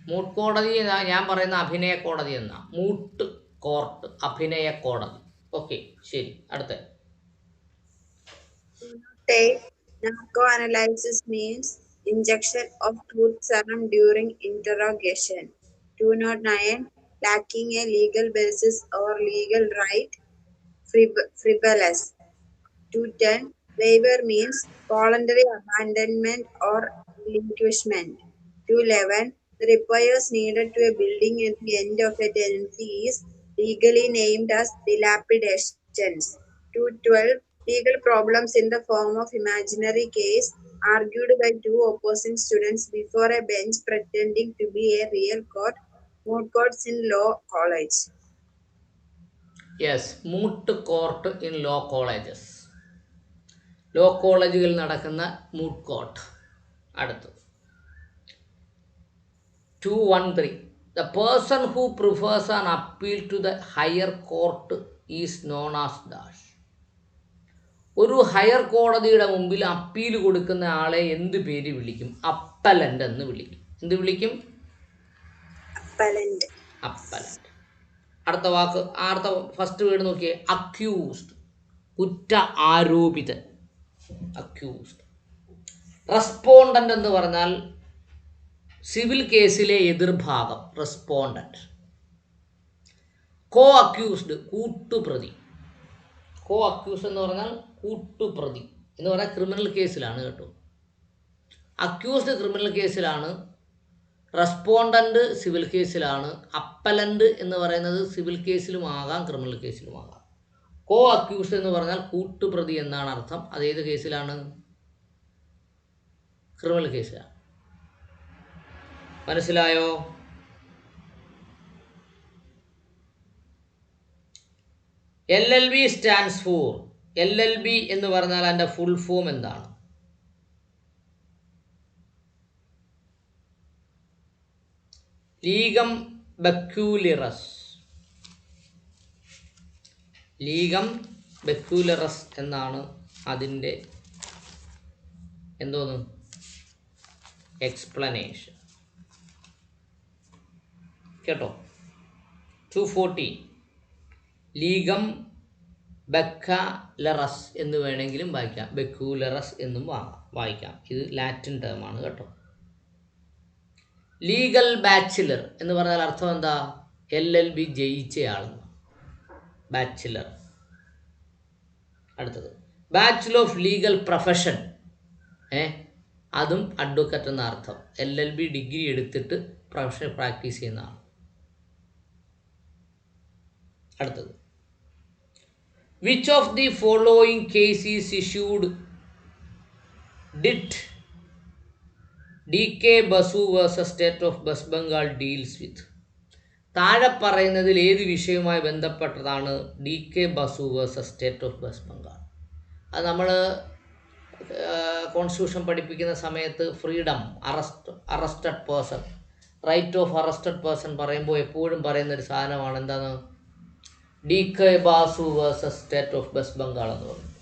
മൂട്ട് കോടതി ഞാൻ പറയുന്ന അഭിനയ കോടതി എന്നാ. മൂട്ട് കോർട്ട്, അഭിനയ കോടതി. ഓക്കെ, ശരി. അടുത്ത
narcoanalysis means injection of truth serum during interrogation. 209. Lacking a legal basis or legal right. Frivolous. 210. Waiver means voluntary abandonment or relinquishment. 211. The repairs needed to a building at the end of a tenancy is legally named as dilapidations. 212. Legal problems in the form of imaginary case argued by two opposing students before a bench pretending to be a real court. Moot courts in law college.
Yes, moot court in law colleges. Law കോളേജുകളിൽ നടക്കുന്ന മൂട്ട് court. അടുത്ത് 213. The person who prefers an appeal to the higher court is known as dash. ഒരു higher കോടതിയുടെ മുമ്പിൽ appeal കൊടുക്കുന്ന ആളെ എന്ത് പേര് വിളിക്കും? അപ്പലന്റ് എന്ന് വിളിക്കും. എന്ത് വിളിക്കും?
അപ്പലന്റ്.
അടുത്ത വാക്ക്, ഫസ്റ്റ് വേർഡ് നോക്കിയേ. അക്യൂസ്ഡ്, കുറ്റ ആരോപിതൻ. അക്യൂസ്ഡ്. റെസ്പോണ്ടന്റ് എന്ന് പറഞ്ഞാൽ സിവിൽ കേസിലെ എതിർഭാഗം, റെസ്പോണ്ടന്റ്. കോ അക്യൂസ്ഡ്, കൂട്ടുപ്രതി. കോ അക്യൂസ് എന്ന് പറഞ്ഞാൽ കൂട്ടുപ്രതി എന്ന് പറഞ്ഞാൽ ക്രിമിനൽ കേസിലാണ് കേട്ടോ. അക്യൂസ്ഡ് ക്രിമിനൽ കേസിലാണ്, റെസ്പോണ്ടന്റ് സിവിൽ കേസിലാണ്. അപ്പലന്റ് എന്ന് പറയുന്നത് സിവിൽ കേസിലുമാകാം ക്രിമിനൽ കേസിലുമാകാം. കോ അക്യൂസ്ഡ് എന്ന് പറഞ്ഞാൽ കൂട്ടുപ്രതി എന്നാണ് അർത്ഥം. അതേത് കേസിലാണ്? ക്രിമിനൽ കേസിലാണ്. മനസ്സിലായോ? LLB stands for. LLB എന്ന് പറഞ്ഞാൽ അതിൻ്റെ ഫുൾ ഫോം എന്താണ്? ലീഗം ബെക്യൂലിറസ്. ലീഗം ബെക്യൂലിറസ് എന്നാണ് അതിൻ്റെ എന്തോന്ന് എക്സ്പ്ലനേഷൻ കേട്ടോ. 214. ലീഗം ബെക്കാലറസ് എന്ന് വേണമെങ്കിലും വായിക്കാം, ബെക്യൂലറസ് എന്നും വായിക്കാം. ഇത് ലാറ്റിൻ ടേമാണ് കേട്ടോ. ലീഗൽ ബാച്ചിലർ എന്ന് പറഞ്ഞാൽ അർത്ഥം എന്താ? LLB ജയിച്ചയാളെന്ന്. ബാച്ചിലർ. അടുത്തത് ബാച്ചിലർ ഓഫ് ലീഗൽ പ്രൊഫഷൻ. അതും അഡ്വക്കറ്റ് എന്ന അർത്ഥം. LLB ഡിഗ്രി എടുത്തിട്ട് പ്രൊഫഷൻ പ്രാക്ടീസ് ചെയ്യുന്ന ആൾ. അടുത്തത് which of the following case is issued did DK Basu vs State of West Bengal deals with? താഴെ പറയുന്നതിൽ ഏത് വിഷയവുമായി ബന്ധപ്പെട്ടതാണ് D K Basu versus state of west Bengal? അത് നമ്മൾ കോൺസ്റ്റിറ്റ്യൂഷൻ പഠിപ്പിക്കുന്ന സമയത്ത് freedom, arrested person, right of arrested person പറയുമ്പോൾ എപ്പോഴും പറയുന്നൊരു സാധനമാണ് എന്താണ്? D K Basu versus state of west Bengal എന്ന് പറയുന്നത്.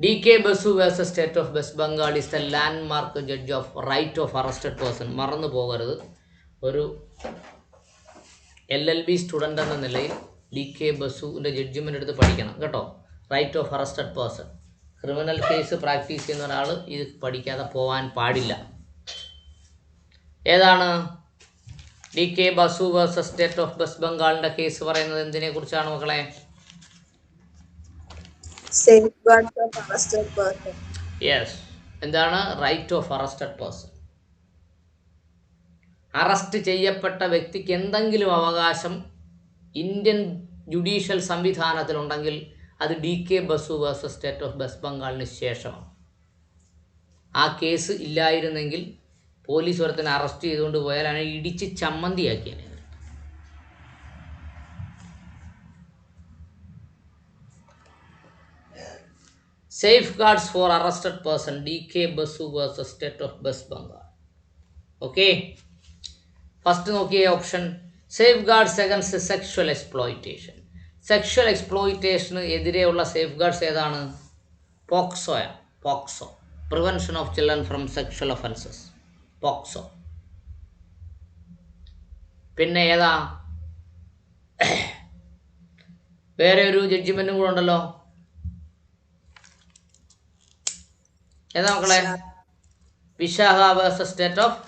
D K Basu versus state of west Bengal is the landmark judge of right of arrested person. മറന്നു പോകരുത്. ഒരു LLB സ്റ്റുഡൻ്റ് എന്ന നിലയിൽ ഡി കെ ബസുവിൻ്റെ ജഡ്ജ്മെൻ്റ് എടുത്ത് പഠിക്കണം കേട്ടോ. Right of arrested person. Criminal case practice ചെയ്യുന്ന ഒരാൾ ഇത് പഠിക്കാതെ പോകാൻ പാടില്ല. ഏതാണ് D K Basu versus state of West ബംഗാളിൻ്റെ കേസ് പറയുന്നത്? എന്തിനെ കുറിച്ചാണ് മക്കളെ?
Safeguards of arrested person.
Yes. എന്താണ്? Right of arrested person. അറസ്റ്റ് ചെയ്യപ്പെട്ട വ്യക്തിക്ക് എന്തെങ്കിലും അവകാശം ഇന്ത്യൻ ജുഡീഷ്യൽ സംവിധാനത്തിലുണ്ടെങ്കിൽ അത് D K Basu versus state of West ബംഗാളിന് ശേഷമാണ്. ആ കേസ് ഇല്ലായിരുന്നെങ്കിൽ പോലീസ് ഒരുത്തനെ അറസ്റ്റ് ചെയ്തുകൊണ്ട് പോയാൽ അതിനെ ഇടിച്ച് ചമ്മന്തിയാക്കിയാണ്. Safeguards for arrested person D K Basu versus state of west Bengal. Okay, first നോക്കിയ option safeguards against sexual exploitation. Sexual എക്സ്പ്ലോയിറ്റേഷന് എതിരെയുള്ള സേഫ് ഗാർഡ്സ് ഏതാണ്? പോക്സോയാണ്. POCSO, prevention of children from sexual offences, POCSO. പിന്നെ ഏതാ? വേറെ ഒരു ജഡ്ജിമെൻറ്റും കൂടെ ഉണ്ടല്ലോ. ഏതാ മക്കളെ? Vishakha versus state of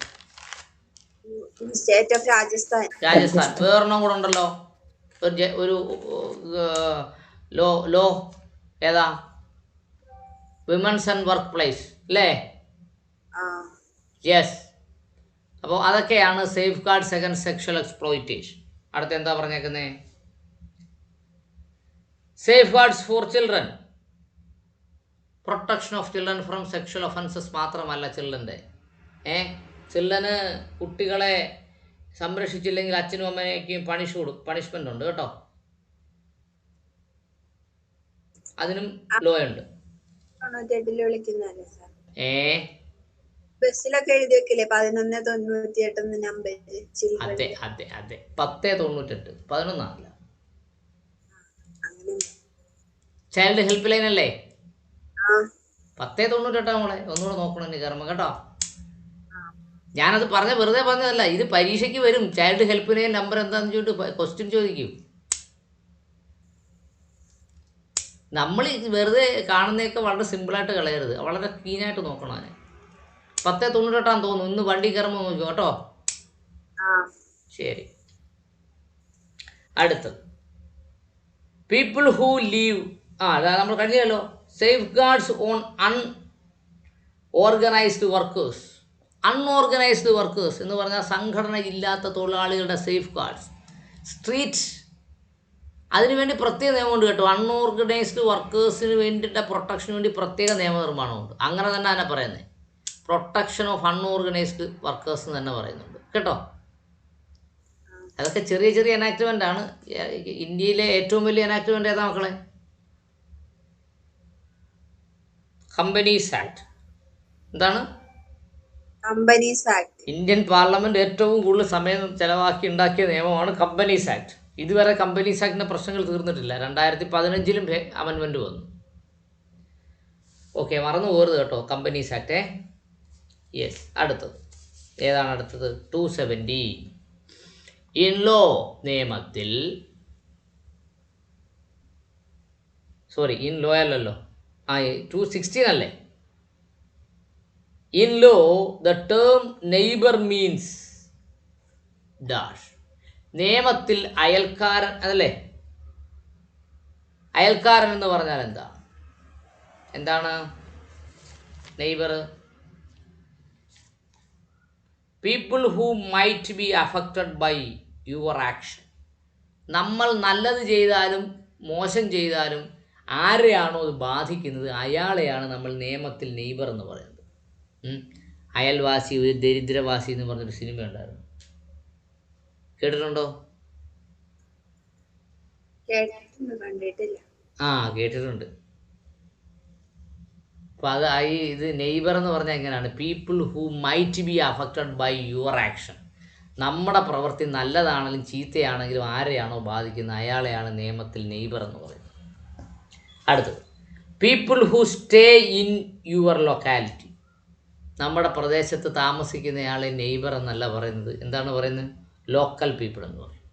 Rajasthan.
വേറൊരെണ്ണം കൂടെ ഉണ്ടല്ലോ. ഒരു ലോ ഏതാ? വിമൻസ് ആൻഡ് വർക്ക് പ്ലേസ് അല്ലേ? യെസ്. അപ്പോൾ അതൊക്കെയാണ് safe guards against sexual exploitation. അടുത്ത എന്താ പറഞ്ഞേക്കുന്നേ? Safeguards for children, protection of children from sexual offences മാത്രമല്ല ചിൽഡ്രൻ്റെ. ചിൽഡ്രന് കുട്ടികളെ സംരക്ഷിച്ചില്ലെങ്കിൽ അച്ഛനും അമ്മയ്ക്കും പണിഷ്മെൻ്റ് ഉണ്ട് കേട്ടോ. അതിനും ലോ ഉണ്ട്.
ബസ്സിലൊക്കെ എഴുതി വെക്കില്ലേ 1198 നമ്പർ?
അതെ അതെ അതെ, 1098, 11 ചൈൽഡ് ഹെൽപ്പ് ലൈൻ അല്ലേ? 1098 നമ്മളെ ഒന്നുകൂടെ നോക്കണം എൻ്റെ കർമ്മം കേട്ടോ. ഞാനത് വെറുതെ പറഞ്ഞതല്ല, ഇത് പരീക്ഷയ്ക്ക് വരും. ചൈൽഡ് ഹെൽപ്പ് ലൈൻ നമ്പർ എന്താണെന്ന് ചോദിച്ചിട്ട് ക്വസ്റ്റ്യൻ ചോദിക്കും. നമ്മൾ വെറുതെ കാണുന്നതൊക്കെ വളരെ സിമ്പിളായിട്ട് കളയരുത്, വളരെ ക്ലീനായിട്ട് നോക്കണം. അതിനെ 1098 തോന്നുന്നു. ഇന്ന് വണ്ടി കയറുമ്പോൾ നോക്കിയോ കേട്ടോ. ശരി, അടുത്തത് പീപ്പിൾ ഹൂ ലീവ്. അതാ നമ്മൾ കഴിഞ്ഞല്ലോ. Safe guards on unorganised workers. Unorganised workers എന്ന് പറഞ്ഞാൽ സംഘടന ഇല്ലാത്ത തൊഴിലാളികളുടെ സേഫ് ഗാർഡ്സ്. സ്ട്രീറ്റ്, അതിനുവേണ്ടി പ്രത്യേക നിയമമുണ്ട് കേട്ടോ. അൺഓർഗനൈസ്ഡ് വർക്കേഴ്സിന് വേണ്ടിയിട്ട് പ്രൊട്ടക്ഷന് വേണ്ടി പ്രത്യേക നിയമനിർമ്മാണമുണ്ട്. അങ്ങനെ തന്നെ അതിനെ പറയുന്നത് പ്രൊട്ടക്ഷൻ ഓഫ് അൺഓർഗനൈസ്ഡ് വർക്കേഴ്സ് എന്ന് തന്നെ പറയുന്നുണ്ട് കേട്ടോ. അതൊക്കെ ചെറിയ ചെറിയ എനാക്ട്മെൻ്റ് ആണ്. ഇന്ത്യയിലെ ഏറ്റവും വലിയ എനാക്ട്മെൻ്റ് ഏതാ മക്കളെ? Companies act. എന്താണ്?
Companies act.
ഇന്ത്യൻ പാർലമെന്റ് ഏറ്റവും കൂടുതൽ സമയം ചെലവാക്കി ഉണ്ടാക്കിയ നിയമമാണ് കമ്പനീസ് ആക്ട്. ഇതുവരെ കമ്പനീസ് ആക്ടിൻ്റെ പ്രശ്നങ്ങൾ തീർന്നിട്ടില്ല. 2015 അമെൻമെൻറ്റ് വന്നു. ഓക്കെ, മറന്നു പോകരുത് കേട്ടോ കമ്പനീസ് ആക്ട്. യെസ്. അടുത്തത് ഏതാണ്? അടുത്തത് 270. ഇൻ ലോ നിയമത്തിൽ, സോറി ഇൻ ലോ അല്ലല്ലോ, 216 അല്ലേ? In law the term neighbour means dash. നിയമത്തിൽ അയൽക്കാരൻ അതല്ലേ? അയൽക്കാരൻ എന്ന് പറഞ്ഞാൽ എന്താണ് neighbour? People who might be affected by your action. നമ്മൾ നല്ലത് ചെയ്താലും മോശം ചെയ്താലും ആരെയാണോ അത് ബാധിക്കുന്നത് അയാളെയാണ് നമ്മൾ നിയമത്തിൽ നെയ്ബർ എന്ന് പറയുന്നത്. അയൽവാസി, ഒരു ദരിദ്രവാസി എന്ന് പറഞ്ഞൊരു സിനിമ ഉണ്ടായിരുന്നു കേട്ടിട്ടുണ്ടോ?
കേട്ടിട്ടുണ്ട്, കണ്ടിട്ടില്ല.
കേട്ടിട്ടുണ്ട്. അപ്പോൾ അത് ഇത് നെയ്ബർ എന്ന് പറഞ്ഞാൽ എങ്ങനെയാണ്? People who might be affected by your action. നമ്മുടെ പ്രവൃത്തി നല്ലതാണെങ്കിലും ചീത്തയാണെങ്കിലും ആരെയാണോ ബാധിക്കുന്നത് അയാളെയാണ് നിയമത്തിൽ നെയ്ബർ എന്ന് പറയുന്നത്. അടുത്തത്, people who stay in your locality. നമ്മുടെ പ്രദേശത്ത് താമസിക്കുന്നയാളെ നെയ്ബർ എന്നല്ല പറയുന്നത്. എന്താണ് പറയുന്നത്? ലോക്കൽ പീപ്പിൾ എന്ന് പറയും.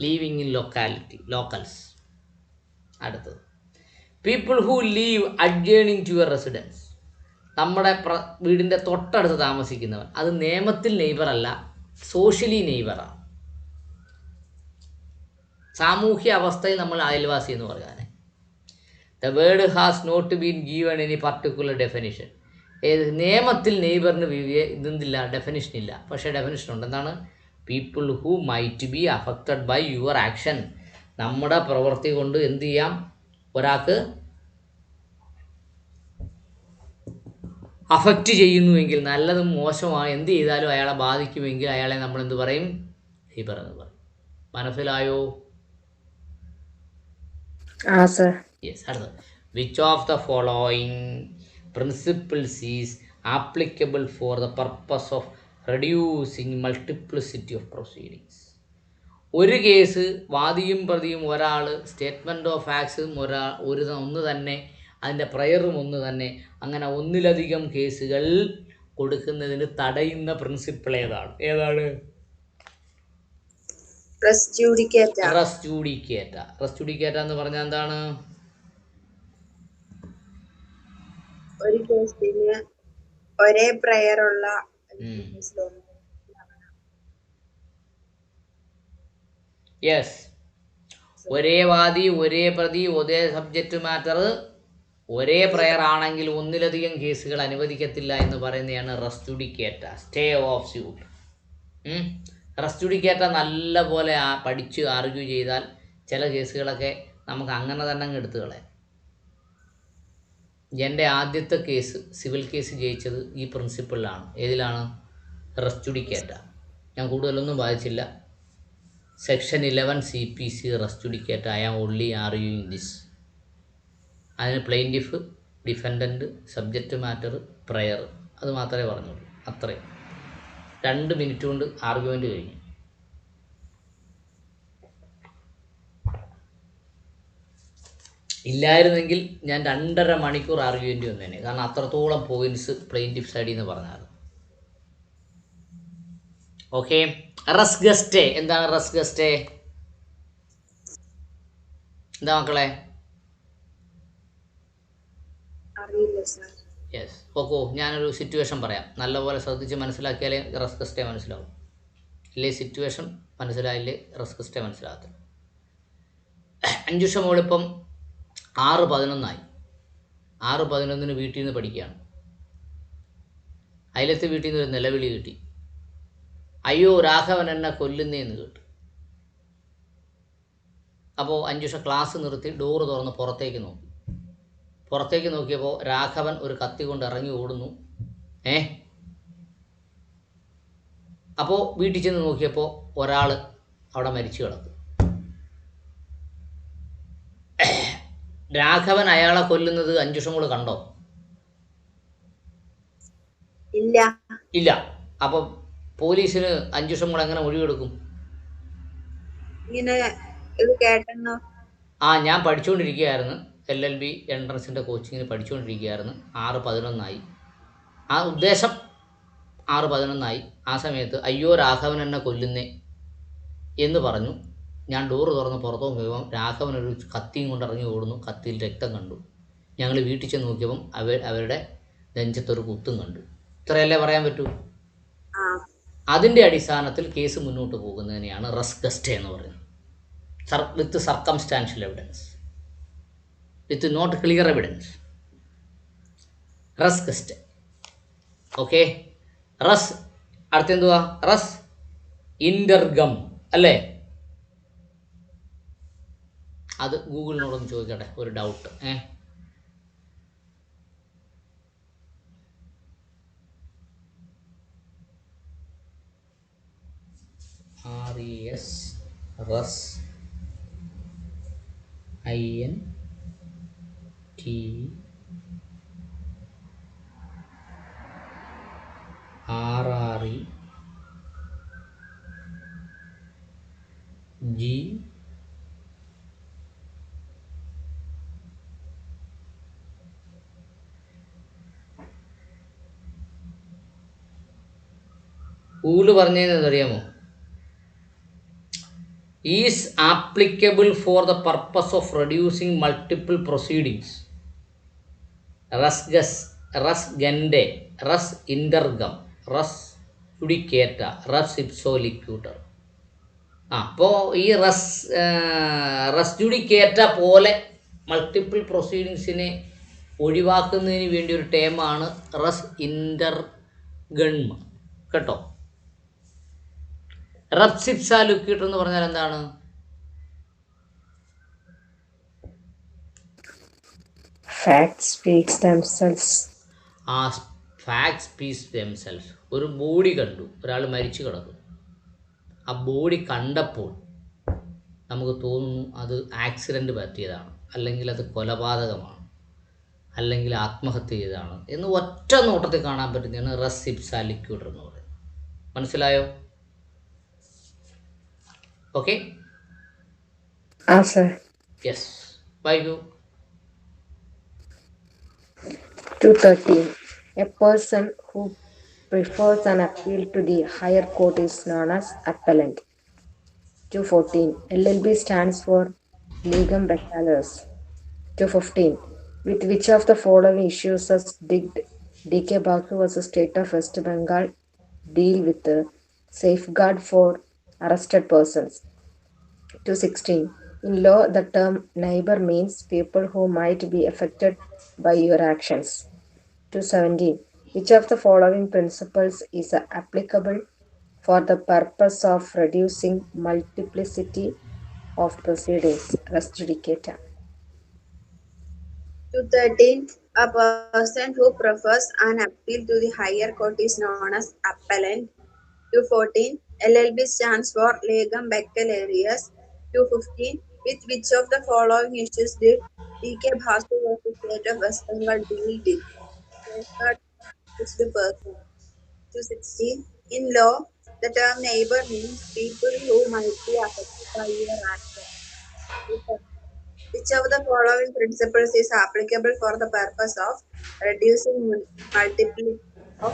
Living in locality, locals. അടുത്തത്, people who live adjoining to your residence. നമ്മുടെ വീടിൻ്റെ തൊട്ടടുത്ത് താമസിക്കുന്നവൻ. അത് നിയമത്തിൽ നെയ്ബർ അല്ല, സോഷ്യലി നെയ്ബറാണ്. സാമൂഹ്യ അവസ്ഥയിൽ നമ്മൾ അയൽവാസി എന്ന് പറയാൻ. The word has not been given any particular definition. നിയമത്തിൽ നെയ്ബറിന് ഇതെന്തില്ല, ഡെഫിനിഷൻ ഇല്ല. പക്ഷേ ഡെഫിനിഷൻ ഉണ്ട്. എന്താണ്? People who might be affected by your action. നമ്മുടെ പ്രവൃത്തി കൊണ്ട് എന്ത് ചെയ്യാം? ഒരാൾക്ക് അഫക്റ്റ് ചെയ്യുന്നുവെങ്കിൽ, നല്ലതും മോശമാണ് എന്ത് ചെയ്താലും അയാളെ ബാധിക്കുമെങ്കിൽ അയാളെ നമ്മൾ എന്ത് പറയും? നെയ്ബർ എന്ന് പറയും. മനസ്സിലായോ? യെസ്. അടുത്തത്, which of the following principles is applicable for the purpose of reducing multiplicity of proceedings. ഒരു കേസ് വാദിയും പ്രതിയും ഒരാൾ, സ്റ്റേറ്റ്മെൻറ്റ് ഓഫ് ഫാക്ട്സും ഒന്ന് തന്നെ, അതിൻ്റെ പ്രയറും ഒന്ന് തന്നെ, അങ്ങനെ ഒന്നിലധികം കേസുകൾ കൊടുക്കുന്നതിന് തടയുന്ന പ്രിൻസിപ്പിൾ ഏതാണ്?
റെസ് ജുഡിക്കേറ്റ.
റെസ് ജുഡിക്കേറ്റ. റെസ് ജുഡിക്കേറ്റ എന്ന് പറഞ്ഞാൽ എന്താണ്?
ഒരു കേസിന് ഒരേ പ്രയറുള്ള
യെസ്, ഒരേ വാദി, ഒരേ പ്രതി, ഒരേ സബ്ജക്റ്റ് മാറ്റർ, ഒരേ പ്രയർ ആണെങ്കിൽ ഒന്നിലധികം കേസുകൾ അനുവദിക്കത്തില്ല എന്ന് പറയുന്നതാണ് റെസ് ജുഡിക്കേറ്റ, സ്റ്റേ ഓഫ് സ്യൂട്ട്. റെസ് ജുഡിക്കേറ്റ നല്ല പോലെ പഠിച്ച് ആർഗ്യൂ ചെയ്താൽ ചില കേസുകളൊക്കെ നമുക്ക് അങ്ങനെ തന്നെ അങ്ങ് എടുത്തു കളയാം. എൻ്റെ ആദ്യത്തെ കേസ്, സിവിൽ കേസ് ജയിച്ചത് ഈ പ്രിൻസിപ്പിളിലാണ്. ഏതിലാണ്? റെസ് ജുഡിക്കേറ്റ. ഞാൻ കൂടുതലൊന്നും വായിച്ചില്ല. Section 11 CPC res judicata. I am only arguing this. അതിന് plaintiff, defendant, subject matter, prayer, അത് മാത്രമേ പറഞ്ഞുള്ളൂ. അത്രയും 2 മിനിറ്റ് കൊണ്ട് ആർഗ്യുമെൻ്റ് കഴിഞ്ഞു. ഇല്ലായിരുന്നെങ്കിൽ ഞാൻ 2.5 മണിക്കൂർ ആർഗ്യുമെൻ്റ് വന്നേനെ. കാരണം അത്രത്തോളം പോയിൻറ്റ്സ് പ്ലെയിൻറ്റിഫ് സൈഡിൽ നിന്ന് പറഞ്ഞാൽ. ഓക്കെ. റെസ് ഗസ്റ്റേ. എന്താണ് റെസ് ഗസ്റ്റേ? എന്താ മക്കളെ? യെസ്. ഓക്കോ, ഞാനൊരു സിറ്റുവേഷൻ പറയാം. നല്ലപോലെ ശ്രദ്ധിച്ച് മനസ്സിലാക്കിയാലേ റെസ് ഗസ്റ്റേ മനസ്സിലാവും. ഇല്ലേ സിറ്റുവേഷൻ മനസ്സിലായില്ലേ റെസ് ഗസ്റ്റേ മനസ്സിലാകത്തില്ല. അഞ്ജുഷ മോളിപ്പം 6:11 6:11 വീട്ടിൽ നിന്ന് പഠിക്കുകയാണ്. അയലത്തെ വീട്ടിൽ നിന്ന് ഒരു നിലവിളി കിട്ടി. അയ്യോ, രാഘവൻ എന്നെ കൊല്ലുന്നേന്ന് കേട്ടു. അപ്പോൾ അഞ്ജുഷ ക്ലാസ് നിർത്തി ഡോറ് തുറന്ന് പുറത്തേക്ക് നോക്കി. പുറത്തേക്ക് നോക്കിയപ്പോൾ രാഘവൻ ഒരു കത്തി കൊണ്ട് ഇറങ്ങി ഓടുന്നു. അപ്പോൾ വീട്ടിൽ ചെന്ന് നോക്കിയപ്പോൾ ഒരാൾ അവിടെ മരിച്ചു കിടക്കും. രാഘവൻ അയാളെ കൊല്ലുന്നത് അഞ്ജുഷം കൂടെ കണ്ടോ? ഇല്ല. അപ്പം പോലീസിന് അഞ്ജുഷം കൂടെ എങ്ങനെ മൊഴിയെടുക്കും? ഞാൻ പഠിച്ചുകൊണ്ടിരിക്കുകയായിരുന്നു. LLB എൻട്രൻസിൻ്റെ കോച്ചിങ്ങിന് പഠിച്ചുകൊണ്ടിരിക്കുകയായിരുന്നു. 6:11 ആ ഉദ്ദേശം 6:11 ആ സമയത്ത് അയ്യോ രാഘവൻ എന്നെ കൊല്ലുന്നേ എന്ന് പറഞ്ഞു. ഞാൻ ഡോറ് തുറന്ന് പുറത്തു നോക്കിയപ്പം രാഘവൻ ഒരു കത്തിയും കൊണ്ട് ഇറങ്ങി ഓടുന്നു. കത്തിയിൽ രക്തം കണ്ടു. ഞങ്ങൾ വീട്ടിൽ ചെന്ന് നോക്കിയപ്പം അവരുടെ നെഞ്ചത്തൊരു കുത്തും കണ്ടു. ഇത്രയല്ലേ പറയാൻ പറ്റൂ? അതിൻ്റെ അടിസ്ഥാനത്തിൽ കേസ് മുന്നോട്ട് പോകുന്നതിനെയാണ് റെസ് ഗസ്റ്റേ എന്ന് പറയുന്നത്. With circumstantial evidence, with not clear evidence. Res gestae. Okay. Res അടുത്തെന്തുവാ? റെസ് ഇൻ്റർഗം അല്ലേ? അത് ഗൂഗിളിനോടൊന്ന് ചോദിക്കട്ടെ, ഒരു doubt. Res INT RRE G ഊല് പറഞ്ഞതെന്ന് അറിയാമോ? Is applicable for the purpose of reducing multiple proceedings. Res ഗൻഡെ, res integrum, res judicata, res ipsa loquitur. അപ്പോൾ ഈ റസ് ജുഡിക്കേറ്റ പോലെ മൾട്ടിപ്പിൾ പ്രൊസീഡിങ്സിനെ ഒഴിവാക്കുന്നതിന് വേണ്ടി ഒരു ടേമാണ് റസ് ഇൻഡർഗൺമ, കേട്ടോ. റസ് ഇപ്സ ലിക്യൂട്ടർ എന്ന് പറഞ്ഞാൽ എന്താണ്?
Facts speak themselves.
ആ ഫാക്ട്സ് സ്പീക്സ് ദെംസെൽഫ്. ഒരു ബോഡി കണ്ടു, ഒരാൾ മരിച്ചു കിടക്കും. ആ ബോഡി കണ്ടപ്പോൾ നമുക്ക് തോന്നുന്നു അത് ആക്സിഡൻറ്റ് പറ്റിയതാണ്, അല്ലെങ്കിൽ അത് കൊലപാതകമാണ്, അല്ലെങ്കിൽ ആത്മഹത്യ ചെയ്തതാണ് എന്ന് ഒറ്റ നോട്ടത്തിൽ കാണാൻ പറ്റുന്നതാണ് റസ് ഇപ്സ ലിക്യൂട്ടർ എന്ന് പറയുന്നത്. മനസ്സിലായോ? ഓക്കെ.
Sir.
യെസ്, വായിക്കൂ.
213. A person who prefers an appeal to the higher court is known as appellant. 214. LLB stands for Legum Baccalaureus. 215. With which of the following issues does D.K. Basu vs. State of West Bengal deal with the safeguard for arrested persons? 216. In law, the term neighbor means people who might be affected by your actions. 217. Which of the following principles is applicable for the purpose of reducing multiplicity of proceedings? Res judicata.
213. A person who prefers an appeal to the higher court is known as appellant. 214. LLB stands for Legum Baccalaureus. 215. With which of the following issues did D.K. Basu vs. State of West Bengal deal with? Safeguard the person. 216. In law, the term neighbor means people who might be affected by your action. 217. Which of the following principles is applicable for the purpose of reducing multiplicity of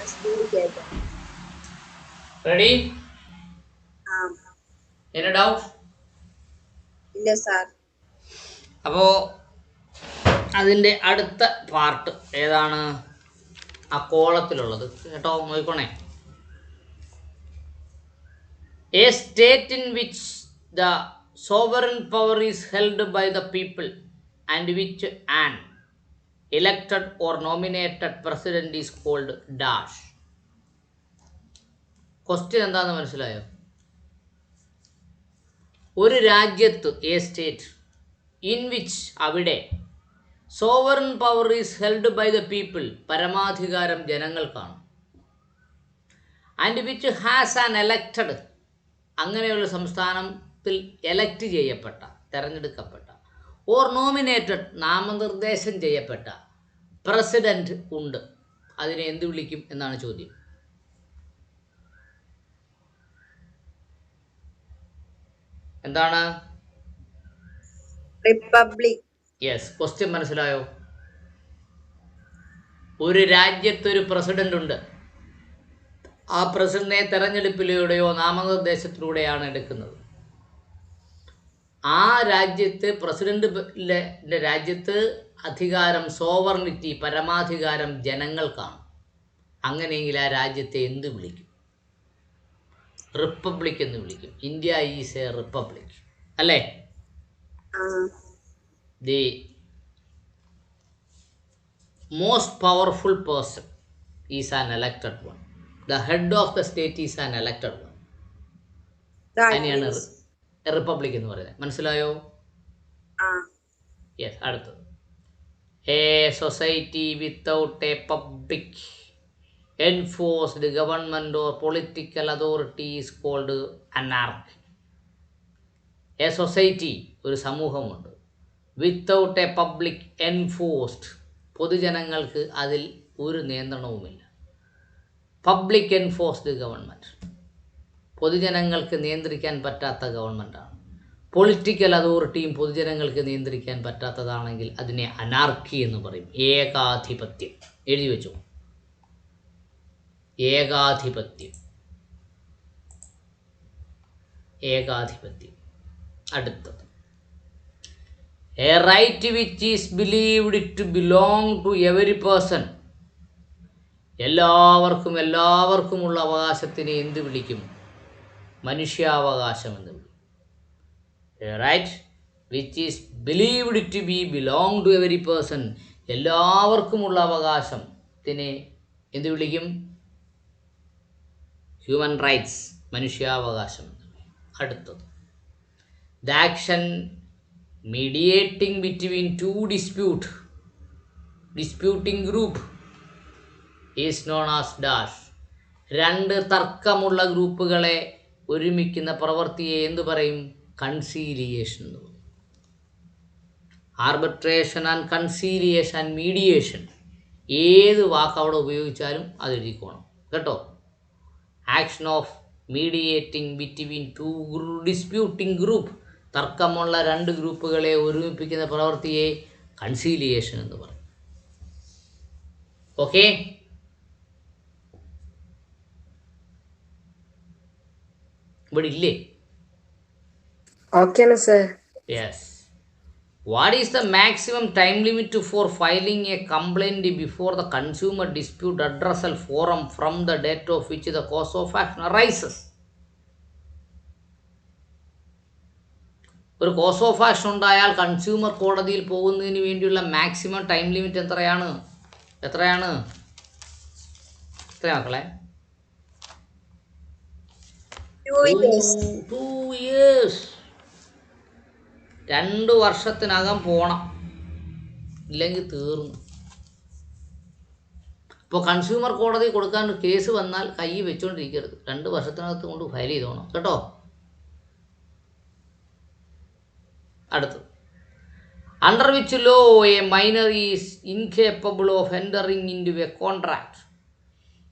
adjudicator?
Ready?
Ah,
any doubt?
ഇല്ല sir.
അപ്പോൾ അതിൻ്റെ അടുത്ത part ഏതാണ്? ആ കോളത്തിലുള്ളത് കേട്ടോ, നോക്കണേ. A state in which the sovereign power is held by the people and which an elected or nominated president is called dash. Question എന്താണെന്ന് മനസ്സിലായോ? ഒരു രാജ്യത്ത്, എ സ്റ്റേറ്റ് ഇൻ വിച്ച്, അവിടെ, sovereign power is held by the people, പരമാധികാരം ജനങ്ങൾക്കാണ്, and which has an elected, അങ്ങനെയുള്ള സംസ്ഥാനത്തിൽ എലക്റ്റ് ചെയ്യപ്പെട്ട, തിരഞ്ഞെടുക്കപ്പെട്ട, ഓർ നോമിനേറ്റഡ്, നാമനിർദ്ദേശം ചെയ്യപ്പെട്ട പ്രസിഡന്റ് ഉണ്ട്. അതിനെ എന്ത് വിളിക്കും എന്നാണ് ചോദ്യം. എന്താണ്?
റിപ്പബ്ലിക്.
യെസ്, ക്വസ്റ്റ്യൻ മനസ്സിലായോ? ഒരു രാജ്യത്തൊരു പ്രസിഡന്റ് ഉണ്ട്. ആ പ്രസിഡന്റിനെ തെരഞ്ഞെടുപ്പിലൂടെയോ നാമനിർദ്ദേശത്തിലൂടെയാണ് എടുക്കുന്നത്. ആ രാജ്യത്ത് പ്രസിഡന്റിൻ്റെ രാജ്യത്ത് അധികാരം, സോവർണിറ്റി, പരമാധികാരം ജനങ്ങൾക്കാണ്. അങ്ങനെയെങ്കിൽ ആ രാജ്യത്തെ എന്ത് വിളിക്കും? റിപ്പബ്ലിക് എന്ന് വിളിക്കും. ഇന്ത്യ ഈസ് എ റിപ്പബ്ലിക്, അല്ലേ? The most powerful person is an elected one. The head of the state is an elected one. അതിനെയാണ് റിപ്പബ്ലിക് എന്ന് പറയുന്നത്. മനസ്സിലായോ? യെസ്. അടുത്തത്, A society without A public enforced government or political authority is called anarchy. A society, ഒരു സമൂഹമുണ്ട്, without A public enforced, പൊതുജനങ്ങൾക്ക് അതിൽ ഒരു നിയന്ത്രണവുമില്ല. Public enforced government, പൊതുജനങ്ങൾക്ക് നിയന്ത്രിക്കാൻ പറ്റാത്ത ഗവൺമെൻറ്റാണ്. പൊളിറ്റിക്കൽ അതോറിറ്റിയും പൊതുജനങ്ങൾക്ക് നിയന്ത്രിക്കാൻ പറ്റാത്തതാണെങ്കിൽ അതിനെ അനാർക്കി എന്ന് പറയും. ഏകാധിപത്യം. എഴുതി വെച്ചു, ഏകാധിപത്യം. ഏകാധിപത്യം. അടുത്തത്, a right which is believed to belong to every person. എല്ലാവർക്കുമുള്ള അവകാശത്തിനെ എന്ത് വിളിക്കും? മനുഷ്യാവകാശം എന്ന് വിളിക്കും. A right which is believed to belong to every person, എല്ലാവർക്കുമുള്ള അവകാശത്തിനെ എന്ത് വിളിക്കും? ഹ്യൂമൻ റൈറ്റ്സ്, മനുഷ്യാവകാശം. അടുത്തത്, the action mediating between two disputing group is known as dash. രണ്ട് തർക്കമുള്ള ഗ്രൂപ്പുകളെ ഒരുമിക്കുന്ന പ്രവൃത്തിയെ എന്തു പറയും? കൺസീലിയേഷൻ എന്ന് പറയും. Arbitration and conciliation and mediation, ഏത് വാക്ക് അവിടെ ഉപയോഗിച്ചാലും അത് എഴുതിക്കോണം കേട്ടോ. Action of mediating between two disputing group, തർക്കമുള്ള രണ്ട് ഗ്രൂപ്പുകളെ ഒരുമിപ്പിക്കുന്ന പ്രവൃത്തിയെ കൺസീലിയേഷൻ എന്ന് പറയും. ഓക്കെ, ഇവിടെ ഇല്ലേ?
Okay, sir.
Yes. What is the maximum time limit for filing a complaint before the Consumer Dispute Addressal Forum from the date of which the cause of action arises? ഒരു cos of action ഉണ്ടായാൽ consumer കോടതിയിൽ പോകുന്നതിന് വേണ്ടിയുള്ള maximum time limit എത്രയാണ്? എത്രയാ മക്കളെ? 2 years. 2 വർഷത്തിനകം പോകണം, ഇല്ലെങ്കിൽ തീർന്നു. ഇപ്പോൾ കൺസ്യൂമർ കോടതി കൊടുക്കാൻ കേസ് വന്നാൽ കൈ വെച്ചുകൊണ്ടിരിക്കരുത്, 2 വർഷത്തിനകത്ത് കൊണ്ട് ഫയൽ ചെയ്തോണം കേട്ടോ. അടുത്തത്, under which law a minor is incapable of entering into a contract.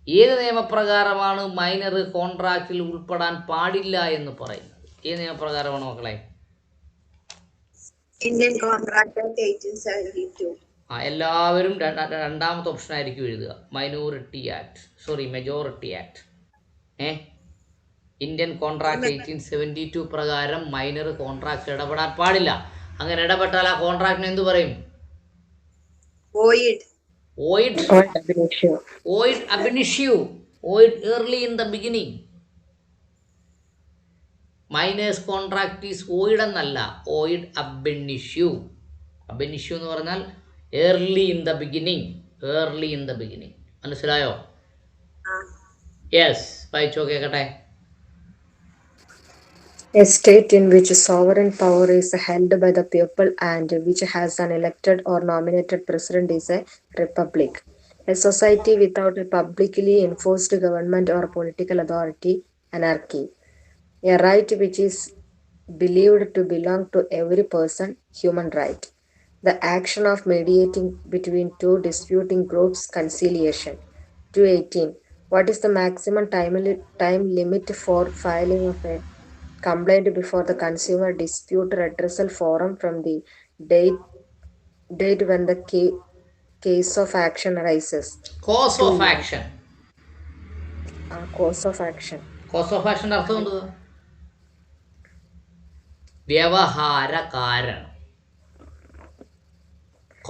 ഏത് നിയമപ്രകാരമാണ് മൈനർ കോൺട്രാക്റ്റിൽ ഉൾപ്പെടാൻ പാടില്ല എന്ന് പറയുന്നത്? ഏത് നിയമപ്രകാരമാണ് മക്കളെ?
Indian contract act 1872.
എല്ലാവരും രണ്ടാമത്തെ ഓപ്ഷൻ ആയിരിക്കും എഴുതുക, മെജോറിറ്റി ആക്ട്. ഇന്ത്യൻ കോൺട്രാക്ട് 1872 പ്രകാരം മൈനർ കോൺട്രാക്ട് ഇടപെടാൻ പാടില്ല. അങ്ങനെ ഇടപെട്ടാൽ ആ കോൺട്രാക്ടിന് എന്ത് പറയും? Void ab initio. Void early in the beginning. Minors contract is void എന്നല്ല, void ab initio. Ab initio എന്ന് പറഞ്ഞാൽ early in the beginning. മനസ്സിലായോ? യെസ്, വായിച്ചോ കേക്കട്ടെ.
A state in which sovereign power is held by the people and which has an elected or nominated president is a republic. A society without a publicly enforced government or political authority, anarchy. A right which is believed to belong to every person, human right. The action of mediating between two disputing groups, conciliation. 218. What is the maximum time limit for filing of a complaint before the Consumer Dispute Redressal Forum from the date when the case of action arises?
Cause of action.
Cause of action.
Cause of action അർത്ഥം എന്തുവാ? വ്യവഹാര കാരണം.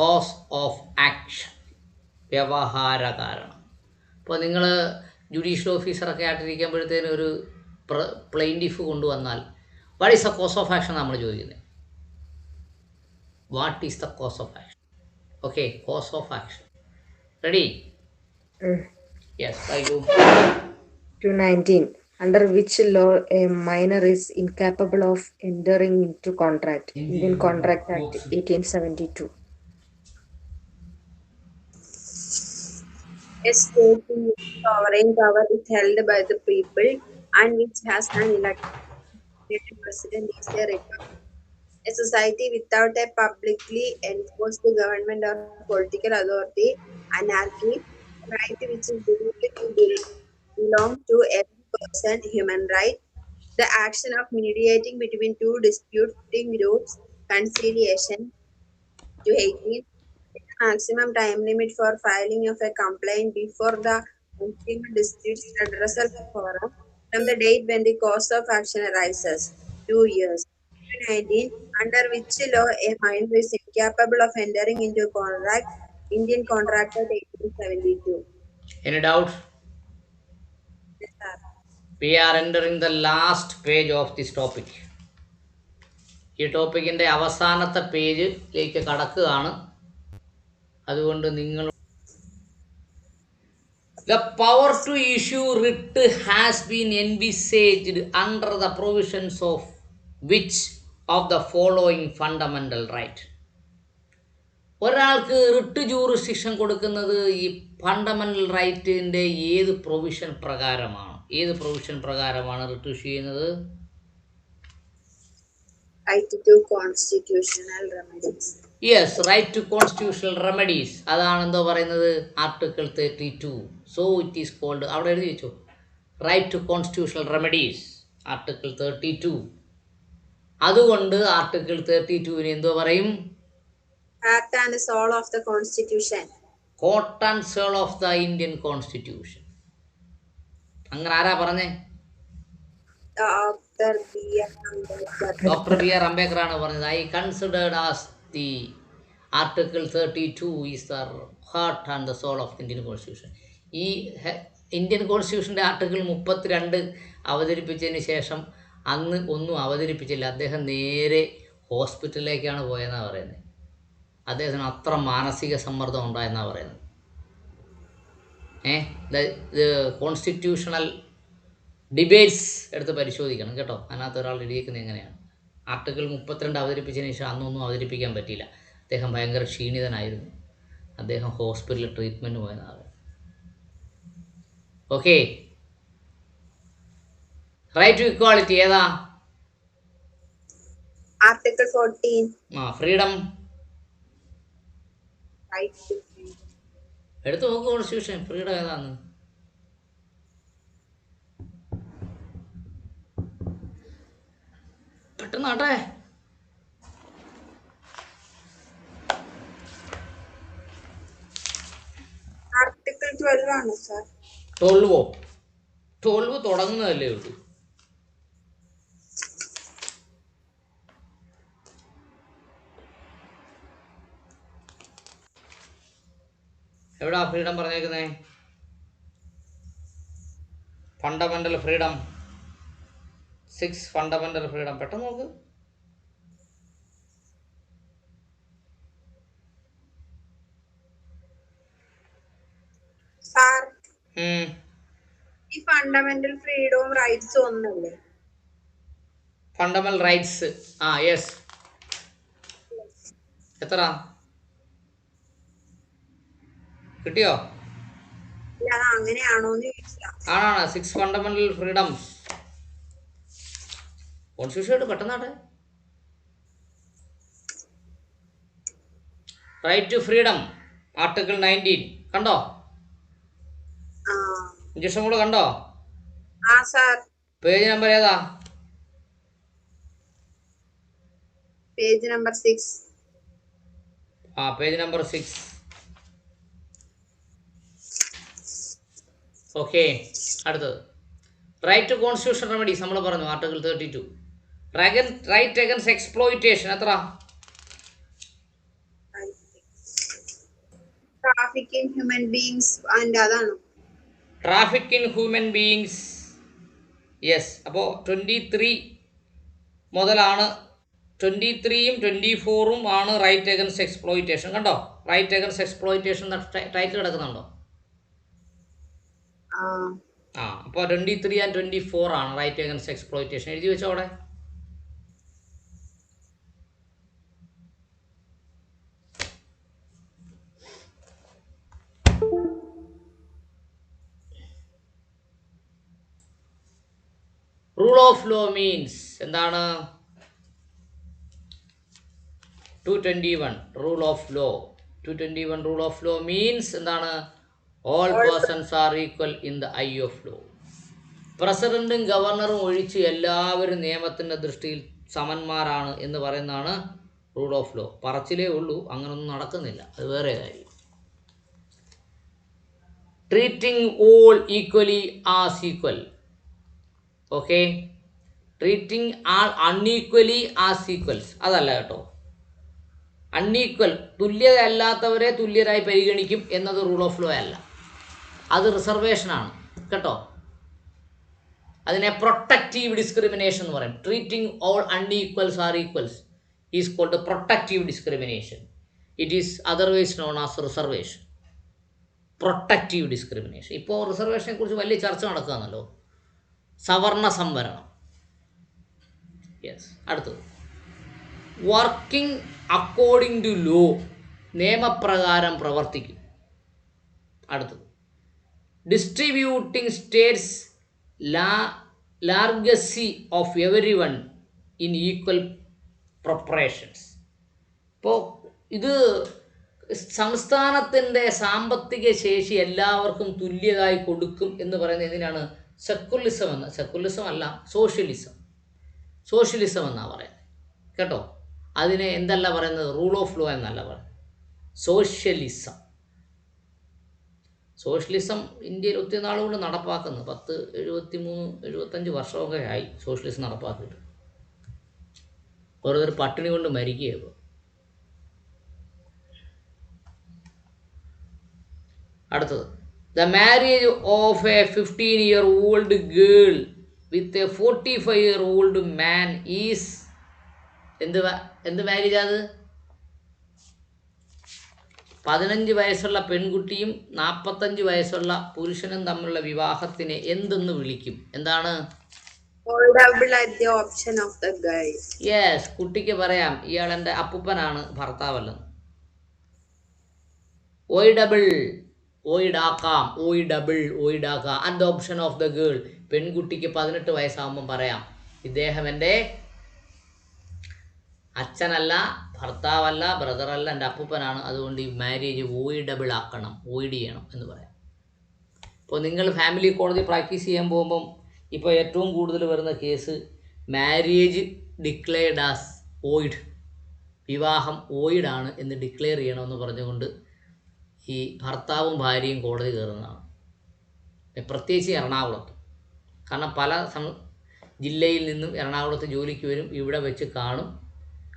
Cos of action, വ്യവഹാര കാരണം. ഇപ്പോൾ നിങ്ങൾ judicial ഓഫീസറൊക്കെ ആയിട്ടിരിക്കുമ്പോഴത്തേനും ഒരു plaintiff കൊണ്ടുവന്നാൽ what is the cause of action നമ്മൾ ചോദിക്കുന്നത്. What is the cause of action? Okay, cause of action. Ready? Yes, thank you.
219. Under which law a minor is incapable of entering into contract? Indian Contract Act 1872.
A state in which sovereign power is held by the people and which has an elected president is a republic. A society without a publicly enforced government or political authority, anarchy, a right which is believed to belong to every person, human right, the action of mediating between two disputing groups, conciliation, to 18, maximum time limit for filing of a complaint before the Consumer Disputes Redressal Forum from the date when the cause of action arises, 2 years. 19. Under which law a minor is incapable of entering into a contract, Indian Contract Act 1872.
Any doubt?
Yes, sir.
We are entering the last page of this topic. ഈ ടോപ്പിക്കിൻ്റെ അവസാനത്തെ പേജിലേക്ക് കടക്കുകയാണ്. അതുകൊണ്ട് നിങ്ങൾ The power to issue writ has been envisaged under the provisions of which of the following fundamental right? ഒരാൾക്ക് writ jurisdiction കൊടുക്കുന്നത് ഈ fundamental റൈറ്റിൻ്റെ ഏത് പ്രൊവിഷൻ പ്രകാരമാണ്? ഏത് പ്രൊവിഷൻ പ്രകാരമാണ് റിട്ട് ഇഷ്യൂ ചെയ്യുന്നത്?
Right to constitutional remedies.
Yes, right to constitutional remedies. അതാണ് എന്തോ പറയുന്നത്, article 32. So it is called, അവിടെ എഴുതി വെച്ചു, right to constitutional remedies, article 32. അതുകൊണ്ട് ആർട്ടിക്കിൾ 32-ന് എന്തോ പറയും?
Heart and soul of the Constitution.
Coat and soul of the Indian constitution. അങ്ങനെ ആരാ പറഞ്ഞേ? ഡോക്ടർ ബി ആർ അംബേദ്കർ ആണ് പറഞ്ഞത്. I considered as the article 32 is the heart and the soul of the Indian constitution. ഈ Indian കോൺസ്റ്റിറ്റ്യൂഷൻ്റെ article 32 അവതരിപ്പിച്ചതിന് ശേഷം അന്ന് ഒന്നും അവതരിപ്പിച്ചില്ല. അദ്ദേഹം നേരെ ഹോസ്പിറ്റലിലേക്കാണ് പോയെന്നാണ് പറയുന്നത്. അദ്ദേഹത്തിന് അത്ര മാനസിക സമ്മർദ്ദം ഉണ്ടായെന്നാണ് പറയുന്നത്. കോൺസ്റ്റിറ്റ്യൂഷണൽ ഡിബേറ്റ്സ് എടുത്ത് പരിശോധിക്കണം കേട്ടോ. അതിനകത്ത് ഒരാൾ എഴുതിയിരിക്കുന്നത് എങ്ങനെയാണ്. ആർട്ടിക്കിൾ 32 അവതരിപ്പിച്ചതിന് ശേഷം അന്നൊന്നും അവതരിപ്പിക്കാൻ പറ്റിയില്ല. അദ്ദേഹം ഭയങ്കര ക്ഷീണിതനായിരുന്നു. അദ്ദേഹം ഹോസ്പിറ്റലിൽ ട്രീറ്റ്മെൻറ്റ് പോയെന്നാണ്. ഓക്കെ, റൈറ്റ് ടു ഇക്വാളിറ്റി ഏതാ?
ആർട്ടിക്കിൾ 14.
ഫ്രീഡം
Right to
എടുത്ത് നോക്ക് കോൺസ്റ്റിറ്റ്യൂഷൻ, ഫ്രീഡം ഏതാന്ന്. പെട്ടെന്നാട്ടെ.
ആർട്ടിക്കിൾ 12 ആണ് സാർ.
12 തുടങ്ങുന്നതല്ലേ ഉള്ളൂ. എവിടാ ഫ്രീഡം പറഞ്ഞേക്കുന്നേ? Fundamental freedom 6, fundamental freedom. പെട്ടെന്ന് നോക്ക്.
സാർ, ഈ ഫണ്ടമെന്റൽ ഫ്രീഡവും റൈറ്റ്സും ഒന്നല്ലേ?
Fundamental rights, yes. എത്ര കിട്ടിയോ?
അങ്ങനെയാണോന്ന്
ആണാണ് 6 ഫണ്ടമെന്റൽ ഫ്രീഡംസ്. കോൺസ്റ്റിറ്റ്യൂഷൻ പെട്ടെന്നാട്ടെ. റൈറ്റ് ടു ഫ്രീഡം ആർട്ടിക്കിൾ 19 കണ്ടോ? ഇഞ്ചക്ഷൻ കൂടെ കണ്ടോ? പേജ് നമ്പർ ഏതാ?
Page number 6.
Page number 6. Okay, അടുത്തത് റൈറ്റ് ടു കോൺസ്റ്റിറ്റ്യൂഷൻ റെമഡീസ് നമ്മൾ പറഞ്ഞു ആർട്ടിക്കിൾ 32. റൈറ്റ് അഗൻസ്റ്റ് എക്സ്പ്ലോയിറ്റേഷൻ എത്ര?
ട്രാഫിക് ഇൻ ഹ്യൂമൻ ബീയിങ്സ് അതാണോ?
Traffic in human beings, yes. അപ്പോൾ 23 മുതലാണ്. 23-ഉം 24-ഉം ആണ് റൈറ്റ് അഗൻസ്റ്റ് എക്സ്പ്ലോയിറ്റേഷൻ. കണ്ടോ? റൈറ്റ് അഗൻസ്റ്റ് എക്സ്പ്ലോയിറ്റേഷൻ ടൈറ്റിൽ കിടക്കുന്നുണ്ടോ? അപ്പോൾ 23 and 24 ആണ് റൈറ്റ് അഗൻസ്റ്റ് എക്സ്പ്ലോയിറ്റേഷൻ. എഴുതി വെച്ചോ അവിടെ. റൂൾ ഓഫ് ലോ മീൻസ് എന്താണ്? 221 rule of law. 221 rule of law means എന്താണ്? All persons are equal in the eye of law. പ്രസിഡന്റും ഗവർണറും ഒഴിച്ച് എല്ലാവരും നിയമത്തിൻ്റെ ദൃഷ്ടിയിൽ സമന്മാരാണ് എന്ന് പറയുന്നതാണ് റൂൾ ഓഫ് ലോ. പറച്ചിലേ ഉള്ളൂ, അങ്ങനൊന്നും നടക്കുന്നില്ല, അത് വേറെ കാര്യം. Treating all equally as equal. Okay, treating all unequally as equals അതല്ല കേട്ടോ. അൺഈക്വൽ, തുല്യത അല്ലാത്തവരെ തുല്യരായി പരിഗണിക്കും എന്നത് റൂൾ ഓഫ് ലോ അല്ല, അത് റിസർവേഷനാണ് കേട്ടോ. അതിനെ പ്രൊട്ടക്റ്റീവ് ഡിസ്ക്രിമിനേഷൻ എന്ന് പറയും. Treating all unequals are equals is called protective discrimination. It is otherwise known as reservation. Protective discrimination. ഇപ്പോൾ റിസർവേഷനെ കുറിച്ച് വലിയ ചർച്ച നടക്കുകയാണല്ലോ, സവർണ സംവരണം. യെസ്. അടുത്തത് വർക്കിംഗ് അക്കോർഡിംഗ് ടു ലോ, നിയമപ്രകാരം പ്രവർത്തിക്കും. അടുത്തത് distributing states largesse of every one in equal proportions. ഇപ്പോൾ ഇത് സംസ്ഥാനത്തിൻ്റെ സാമ്പത്തിക ശേഷി എല്ലാവർക്കും തുല്യതായി കൊടുക്കും എന്ന് പറയുന്നത് എന്തിനാണ്? സെക്കുലറിസം എന്ന, സെക്കുലറിസം അല്ല, സോഷ്യലിസം. സോഷ്യലിസം എന്നാണ് പറയുന്നത് കേട്ടോ. അതിനെ എന്തല്ല പറയുന്നത്? റൂൾ ഓഫ് ലോ എന്നല്ല പറയുന്നത്, സോഷ്യലിസം. സോഷ്യലിസം ഇന്ത്യയിൽ ഒത്തിരി നാളുകൊണ്ട് നടപ്പാക്കുന്നു. 73-75 വർഷമൊക്കെ ആയി സോഷ്യലിസം നടപ്പാക്കിയിട്ട്. ഓരോരുത്തർ പട്ടിണി കൊണ്ട് മരിക്കുകയോ. അടുത്തത് the marriage of A 15-year-old girl with a 45-year-old man is എന്ത് മാരേജ്? അത് 15 വയസ്സുള്ള പെൺകുട്ടിയും 45 വയസ്സുള്ള പുരുഷനും തമ്മിലുള്ള വിവാഹത്തിനെ എന്തെന്ന് വിളിക്കും? എന്താണ്? യെസ്, കുട്ടിക്ക് പറയാം ഇയാൾ എൻ്റെ അപ്പൂപ്പനാണ്, ഭർത്താവല്ലെന്ന്. ഓയിഡബിൾ, ഓയിഡാക്കാം, ഓയിഡാക്കാം. അഡോപ്ഷൻ ഓഫ് ദ ഗേൾ, പെൺകുട്ടിക്ക് 18 വയസ്സാകുമ്പം പറയാം ഇദ്ദേഹം എൻ്റെ അച്ഛനല്ല, ഭർത്താവല്ല, ബ്രദറല്ല, എൻ്റെ അപ്പൂപ്പനാണ്, അതുകൊണ്ട് ഈ മാരേജ് ഓയിഡബിൾ ആക്കണം, ഓയിഡ് ചെയ്യണം എന്ന് പറയാം. ഇപ്പോൾ നിങ്ങൾ ഫാമിലി കോടതി പ്രാക്ടീസ് ചെയ്യാൻ പോകുമ്പം ഇപ്പോൾ ഏറ്റവും കൂടുതൽ വരുന്ന കേസ് മാരേജ് ഡിക്ലെയർഡ് ആസ് ഓയിഡ്, വിവാഹം ഓയിഡാണ് എന്ന് ഡിക്ലെയർ ചെയ്യണമെന്ന് പറഞ്ഞുകൊണ്ട് ഈ ഭർത്താവും ഭാര്യയും കോടതി കയറുന്നതാണ്. പ്രത്യേകിച്ച് എറണാകുളത്ത്. കാരണം പല ജില്ലയിൽ നിന്നും എറണാകുളത്ത് ജോലിക്ക് വരും, ഇവിടെ വെച്ച് കാണും.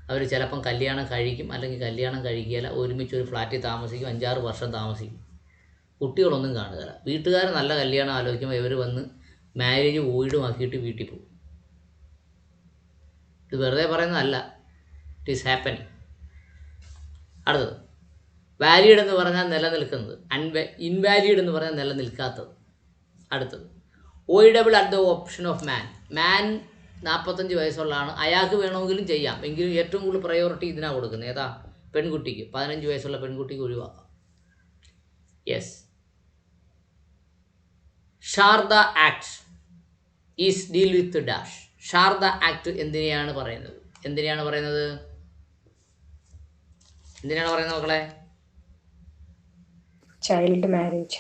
അവർ ചിലപ്പം കല്യാണം കഴിക്കും, അല്ലെങ്കിൽ കല്യാണം കഴിക്കുകയില്ല, ഒരുമിച്ച് ഒരു ഫ്ലാറ്റിൽ താമസിക്കും, 5-6 വർഷം താമസിക്കും, കുട്ടികളൊന്നും കാണുകയില്ല. വീട്ടുകാർ നല്ല കല്യാണം ആലോചിക്കുമ്പോൾ ഇവർ വന്ന് മാരേജ് ഓയിഡുമാക്കിയിട്ട് വീട്ടിൽ പോകും. ഇത് വെറുതെ പറയുന്നതല്ല, ഇറ്റ് ഈസ് ഹാപ്പനിങ്. അടുത്തത് വാലിഡ് എന്ന് പറഞ്ഞാൽ നിലനിൽക്കുന്നത്, ഇൻവാലിഡ് എന്ന് പറഞ്ഞാൽ നിലനിൽക്കാത്തത്. അടുത്തത് voidable at the option of man 45 വയസ്സുള്ളതാണ്, അയാൾക്ക് വേണമെങ്കിലും ചെയ്യാം, എങ്കിലും ഏറ്റവും കൂടുതൽ പ്രയോറിറ്റി ഇതിനാണ് കൊടുക്കുന്നത്. ഏതാ? പെൺകുട്ടിക്ക്. 15 വയസ്സുള്ള പെൺകുട്ടിക്ക് ഒഴിവാക്കാം. Yes. Sharda act is deal with dash. Sharda act എന്തിനെയാണ് പറയുന്നത്? എന്തിനാണ് പറയുന്നത് മക്കളെ?
Child marriage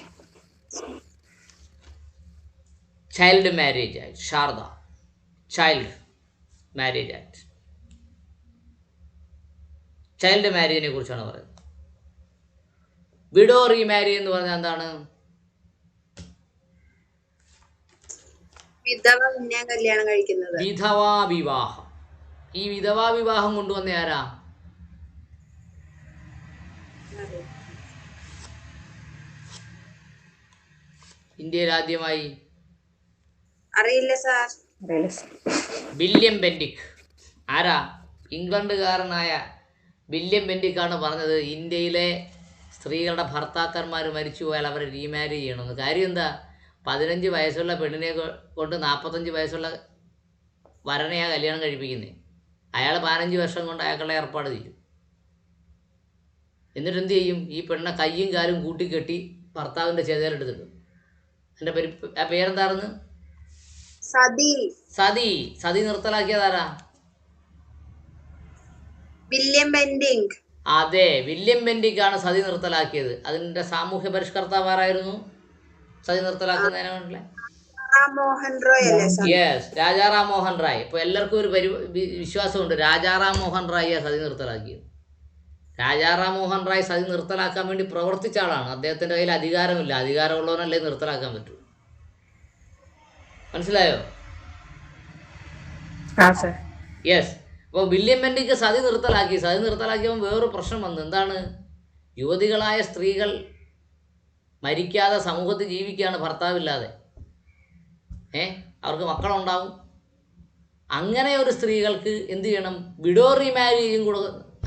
act. Sharda child marriage act. Child മാരേജിനെ കുറിച്ചാണ് പറയുന്നത്. വിഡോ റീമാരേജ് എന്ന് പറഞ്ഞാൽ എന്താണ്? വിധവാ വിവാഹം. ഈ വിധവാ വിവാഹം കൊണ്ടുവന്ന ആരാ? ഇന്ത്യയിൽ ആദ്യമായി?
അറിയില്ല സാർ.
William Bentinck. ആരാ? ഇംഗ്ലണ്ടുകാരനായ വില്യം ബെൻഡിക്കാണ് പറഞ്ഞത് ഇന്ത്യയിലെ സ്ത്രീകളുടെ ഭർത്താക്കന്മാർ മരിച്ചു പോയാൽ അവരെ റീമാരേജ് ചെയ്യണമെന്ന്. കാര്യം എന്താ? 15 വയസ്സുള്ള പെണ്ണിനെ കൊണ്ട് 45 വയസ്സുള്ള വരനെയാണ് കല്യാണം കഴിപ്പിക്കുന്നത്. അയാൾ 15 വർഷം കൊണ്ട് അയാളുടെ ഏർപ്പാട് ചെയ്യും. എന്നിട്ട് എന്ത് ചെയ്യും? ഈ പെണ്ണെ കയ്യും കാലും കൂട്ടിക്കെട്ടി ഭർത്താവിൻ്റെ ചെതലെടുത്തിടും. എൻ്റെ പേരെന്താണെന്ന്?
സതി.
സതി നിർത്തലാക്കിയതാരാ?
William Bentinck.
അതെ, വില്യം ബെൻഡിക്കാണ് സതി നിർത്തലാക്കിയത്. അതിൻ്റെ സാമൂഹ്യ പരിഷ്കർത്താവ് ആരായിരുന്നു സതി നിർത്തലാക്കുന്നതിനെ വേണ്ടിയുള്ള?
മോഹൻ റോയ് അല്ലേ സർ?
യെസ്, രാജാറാം മോഹൻ റായ്. ഇപ്പോൾ എല്ലാവർക്കും ഒരു വിശ്വാസമുണ്ട് രാജാറാം മോഹൻ റായിയെ സതി നിർത്തലാക്കിയത്. രാജാറാം മോഹൻ റായ് സതി നിർത്തലാക്കാൻ വേണ്ടി പ്രവർത്തിച്ച ആളാണ്. അദ്ദേഹത്തിൻ്റെ കയ്യിൽ അധികാരമില്ല. അധികാരമുള്ളവനല്ലേ നിർത്തലാക്കാൻ പറ്റൂ. മനസ്സിലായോ? യെസ്. അപ്പോൾ വില്യം ബെൻഡിക്ക് സതി നിർത്തലാക്കിയപ്പോൾ വേറൊരു പ്രശ്നം വന്നു. എന്താണ്? യുവതികളായ സ്ത്രീകൾ മരിക്കാതെ സമൂഹത്തിൽ ജീവിക്കുകയാണ് ഭർത്താവില്ലാതെ. അവർക്ക് മക്കളുണ്ടാവും. അങ്ങനെ ഒരു സ്ത്രീകൾക്ക് എന്ത് ചെയ്യണം? വിഡോ റീമാരേജും കൂടെ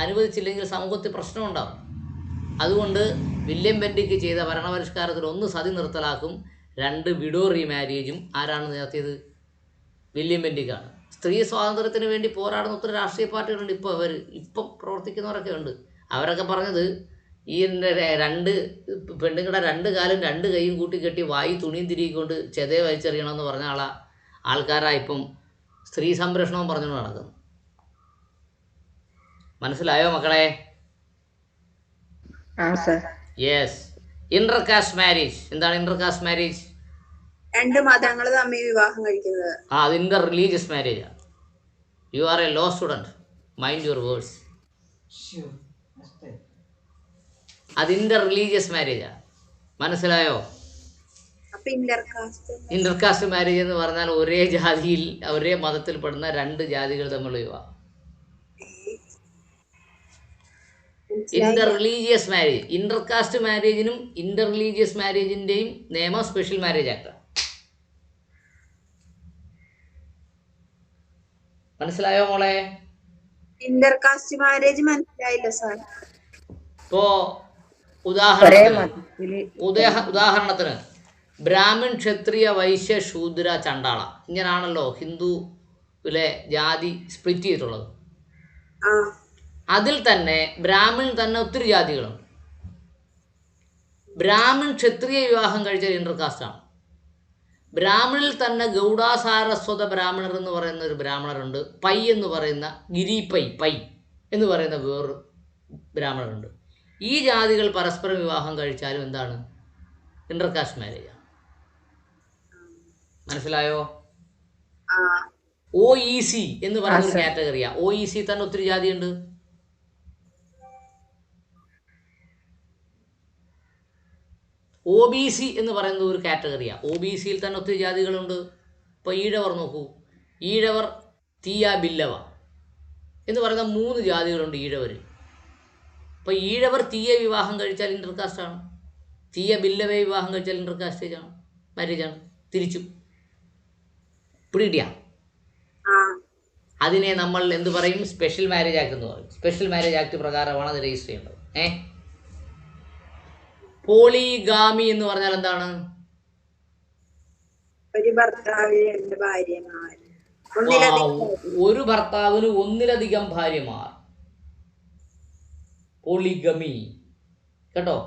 അനുവദിച്ചില്ലെങ്കിൽ സമൂഹത്തിൽ പ്രശ്നമുണ്ടാകും. അതുകൊണ്ട് വില്യം ബെൻഡിക്ക് ചെയ്ത ഭരണപരിഷ്കാരത്തിൽ 1 സതി നിർത്തലാക്കും, 2 വിഡോ റീമാരേജും ആരാണ് നടത്തിയത്? വില്യം ബെൻഡിക്കാണ്. സ്ത്രീ സ്വാതന്ത്ര്യത്തിന് വേണ്ടി പോരാടുന്ന ഒത്തിരി രാഷ്ട്രീയ പാർട്ടികളുണ്ട്. ഇപ്പം പ്രവർത്തിക്കുന്നവരൊക്കെ ഉണ്ട്. അവരൊക്കെ പറഞ്ഞത് ഈ 2 പെണ്ണുങ്ങളുടെ 2 കാലും 2 കൈയും കൂട്ടിക്കെട്ടി വായി തുണിയും തിരികൊണ്ട് ചെതയെ വലിച്ചെറിയണമെന്ന് പറഞ്ഞ ആൾക്കാരാ ഇപ്പം സ്ത്രീ സംരക്ഷണവും പറഞ്ഞുകൊണ്ട് നടക്കുന്നു. മനസ്സിലായോ മക്കളെ? യെസ്. Inter caste marriage. എന്താണ് ഇന്റർ കാസ്റ്റ് മാരേജ്?
2 മതങ്ങൾ തമ്മിൽ വിവാഹം കഴിക്കുന്നത്.
അത് ഇന്റർ റിലീജിയസ് മാരേജാണ്. You are a law student, mind your words. അത് ഇന്റർ റിലീജിയസ് മാരേജാണ്. മനസ്സിലായോ? ഇന്റർ കാസ്റ്റ് മാരേജ് എന്ന് പറഞ്ഞാൽ ഒരേ ജാതിയിൽ ഒരേ മതത്തിൽപ്പെടുന്ന 2 ജാതികൾ തമ്മിലുള്ള വിവാഹം. Inter religious marriage. Inter caste മാരേജിനും ഇന്റർ റിലീജിയസ് മാരേജിന്റെയും നിയമം സ്പെഷ്യൽ മാരേജ് ആക്ട്. മനസ്സിലായോ മോളെ?
ഇന്റർ കാസ്റ്റ് മാരേജ് മനസ്സിലായില്ല സാർ.
ഇപ്പോ ഉദാഹരണത്തിന് ബ്രാഹ്മൺ, ക്ഷത്രിയ, വൈശ്യ, ശൂദ്ര, ചണ്ടാള, ഇങ്ങനാണല്ലോ ഹിന്ദുവിലെ ജാതി സ്പ്ലിറ്റ് ചെയ്തിട്ടുള്ളത്. അതിൽ തന്നെ ബ്രാഹ്മൺ തന്നെ ഒത്തിരി ജാതികളുണ്ട്. ബ്രാഹ്മൺ ക്ഷത്രിയ വിവാഹം കഴിച്ച ഇന്റർ കാസ്റ്റാണ്. ബ്രാഹ്മണിൽ തന്നെ ഗൗഡാസാരസ്വത ബ്രാഹ്മണർ എന്ന് പറയുന്ന ഒരു ബ്രാഹ്മണരുണ്ട്. പൈ എന്ന് പറയുന്ന പൈ എന്ന് പറയുന്ന വേറൊരു ബ്രാഹ്മണരുണ്ട്. ഈ ജാതികൾ പരസ്പരം വിവാഹം കഴിച്ചാലും എന്താണ്? ഇന്റർ കാസ്റ്റ് മാരേജാണ്. മനസ്സിലായോ? OEC എന്ന് പറയുന്ന ഒരു കാറ്റഗറിയാ. OEC തന്നെ ഒത്തിരി ജാതിയുണ്ട്. OBC എന്ന് പറയുന്നത് ഒരു കാറ്റഗറിയാണ്. OBCയിൽ തന്നെ ഒത്തിരി ജാതികളുണ്ട്. ഇപ്പോൾ ഈഴവർ നോക്കൂ. ഈഴവർ, തീയ, ബില്ലവ എന്ന് പറയുന്ന 3 ജാതികളുണ്ട് ഈഴവർ. ഇപ്പോൾ ഈഴവർ തീയ വിവാഹം കഴിച്ചാൽ ഇന്റർ കാസ്റ്റാണ്. തീയ ബില്ലവയെ വിവാഹം കഴിച്ചാൽ ഇന്റർ കാസ്റ്റേജാണ്, മാരേജാണ്. തിരിച്ചു പിടികിട്ടിയ അതിനെ നമ്മൾ എന്ത് പറയും? സ്പെഷ്യൽ മാരേജ് ആക്ട് എന്ന് പറയും. സ്പെഷ്യൽ മാരേജ് ആക്ട് പ്രകാരമാണ് അത് രജിസ്റ്റർ ചെയ്യേണ്ടത്. പോളിഗാമി എന്ന് പറഞ്ഞാൽ എന്താണ്?
ഒരു ഭർത്താവിന് 2 ഭാര്യമാർ.
ഒരു ഭർത്താവിന് 1-ലധികം ഭാര്യമാർ. പോളിഗമി. കേട്ടോ?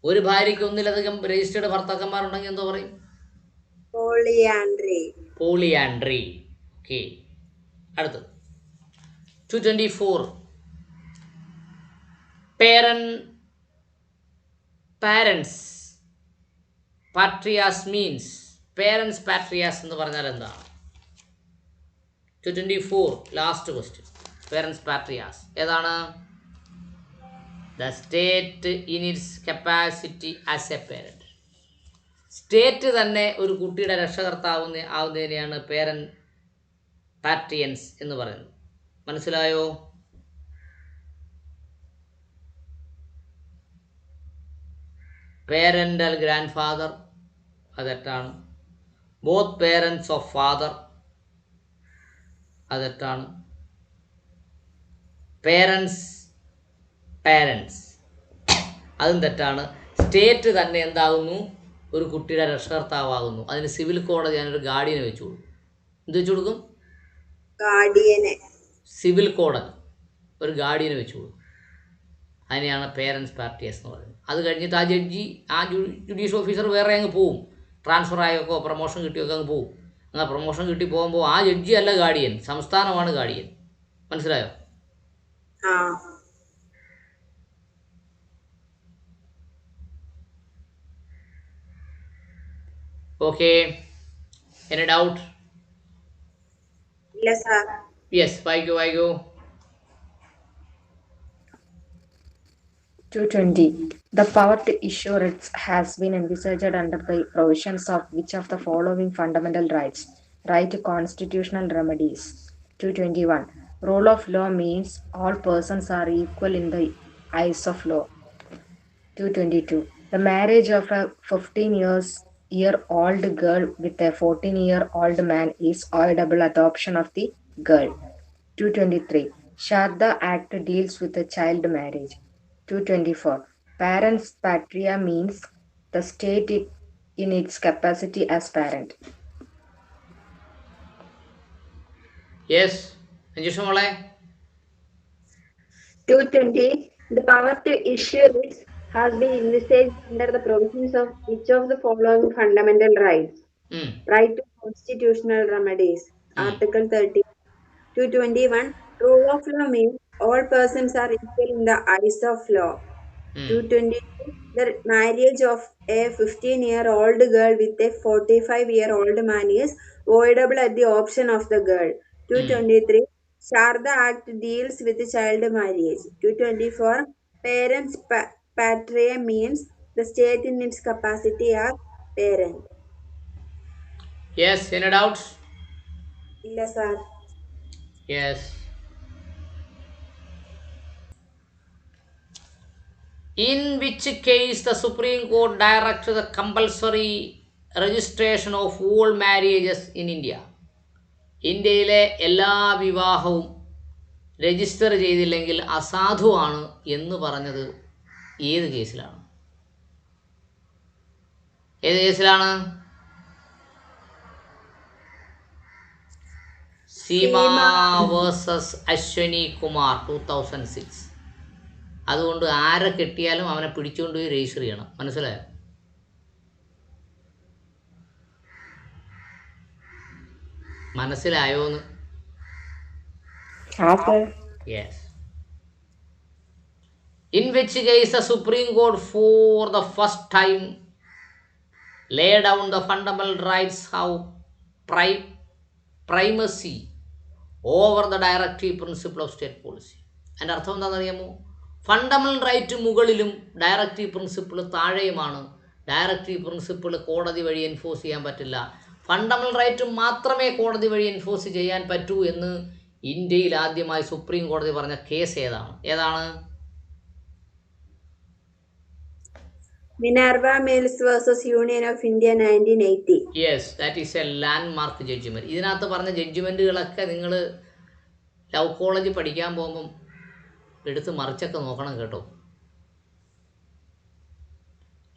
ഒരു ഭാര്യയ്ക്ക് 1-ലധികം രജിസ്റ്റേർഡ് ഭർത്താക്കന്മാരുണ്ടെങ്കിൽ എന്തോ പറയും? പോളിയാൻഡ്രി. ഓക്കെ. അടുത്തത് 224. Parens patriae means. Parens patriae എന്ന് പറഞ്ഞാൽ എന്താണ്? 224 ലാസ്റ്റ് ക്വസ്റ്റ്യൻ. പേരൻസ് പാട്രിയാസ് ഏതാണ്? The state in its capacity as a parent. State തന്നെ ഒരു കുട്ടിയുടെ ആവുന്നതിനെയാണ് പേരൻറ്റ് പാട്രിയൻസ് എന്ന് പറയുന്നത്. മനസ്സിലായോ? പേരൻ്റൽ ഗ്രാൻഡ് ഫാദർ അത് തെറ്റാണ്. ബോത്ത് പേരൻസ് ഓഫ് ഫാദർ അത് തെറ്റാണ്. പേരൻസ് അതും തെറ്റാണ്. സ്റ്റേറ്റ് തന്നെ എന്താകുന്നു? ഒരു കുട്ടിയുടെ രക്ഷകർത്താവാകുന്നു. അതിന് സിവിൽ കോടതി ഞാനൊരു ഗാർഡിയനെ വെച്ചു കൊടുക്കും. എന്ത് വെച്ചു കൊടുക്കും? സിവിൽ കോടതി ഒരു ഗാർഡിയനെ വെച്ചു കൊടുക്കും. അതിനെയാണ് പേരൻസ് പാർട്ടിയസ് എന്ന് പറയുന്നത്. അത് കഴിഞ്ഞിട്ട് ആ ജുഡീഷ്യൽ ഓഫീസർ വേറെ അങ്ങ് പോവും. ട്രാൻസ്ഫർ ആയൊക്കെ പ്രൊമോഷൻ കിട്ടിയൊക്കെ അങ്ങ് പോകും. അങ്ങനെ പ്രൊമോഷൻ കിട്ടി പോകുമ്പോൾ ആ ജഡ്ജി അല്ല ഗാർഡിയൻ, സംസ്ഥാനമാണ് ഗാർഡിയൻ. മനസ്സിലായോ?
ആ
ഓക്കെ, എനി ഡൗട്ട്?
ഇല്ല സാർ.
യെസ്, വായിക്കൂ.
220. The power to issue writs has been envisaged under the provisions of which of the following fundamental rights? Right to constitutional remedies. 221. Rule of law means all persons are equal in the eyes of law. 222. The marriage of a 15-year-old girl with a 14-year-old man is avoidable adoption of the girl. 223. Sharda Act deals with the child marriage. 224. Parents patria means the state in its capacity as parent.
Yes, Anjusha മോളെ.
220. The power to issue writs has been envisaged under the provisions of which of the following fundamental rights? Right to constitutional remedies. Article 30. 221. Rule of law means all persons are equal in the eyes of law. 222. The marriage of a 15-year-old girl with a 45-year-old man is voidable at the option of the girl. 223. Sharda Act deals with child marriage. 224. Parents patria means the state in its capacity as parent.
Yes, any doubts?
ഇല്ല sir.
Yes. In which case the Supreme Court directs the compulsory registration of all marriages in India? ഇന്ത്യയിലെ എല്ലാ വിവാഹവും register ചെയ്തില്ലെങ്കിൽ അസാധുവാണ് എന്ന് പറഞ്ഞത് ഏത് കേസിലാണ്? ഏത് കേസിലാണ്? സീമ വേഴ്സസ് അശ്വനി കുമാർ 2006. അതുകൊണ്ട് ആരെ കെട്ടിയാലും അവനെ പിടിച്ചുകൊണ്ട് പോയി രജിസ്റ്റർ ചെയ്യണം. മനസ്സിലായോ? മനസ്സിലായോന്ന്? Yes. In which case the Supreme Court for the first time laid down the fundamental rights have primacy over the directive principle of state policy. അതിൻ്റെ അർത്ഥം എന്താണെന്നറിയാമോ? ഫണ്ടമെൻ്റൽ റൈറ്റ് മുകളിലും ഡയറക്റ്റീവ് പ്രിൻസിപ്പിൾ താഴെയുമാണ്. ഡയറക്റ്റീവ് പ്രിൻസിപ്പിൾ കോടതി വഴി enforce ചെയ്യാൻ പറ്റില്ല. Fundamental right മാത്രമേ കോടതി വഴി എൻഫോഴ്സ് ചെയ്യാൻ പറ്റൂ എന്ന് ഇന്ത്യയിൽ ആദ്യമായി സുപ്രീം കോടതി പറഞ്ഞ കേസ് ഏതാണ്?
Minerva Mills versus Union of India 1980.
Yes, that is a landmark judgment. ഇതിനകത്ത് പറഞ്ഞ ജഡ്ജ്മെൻറ്റുകളൊക്കെ നിങ്ങൾ ലവ് കോളേജ് പഠിക്കാൻ പോകുമ്പം എടുത്ത് മറിച്ചൊക്കെ നോക്കണം കേട്ടോ.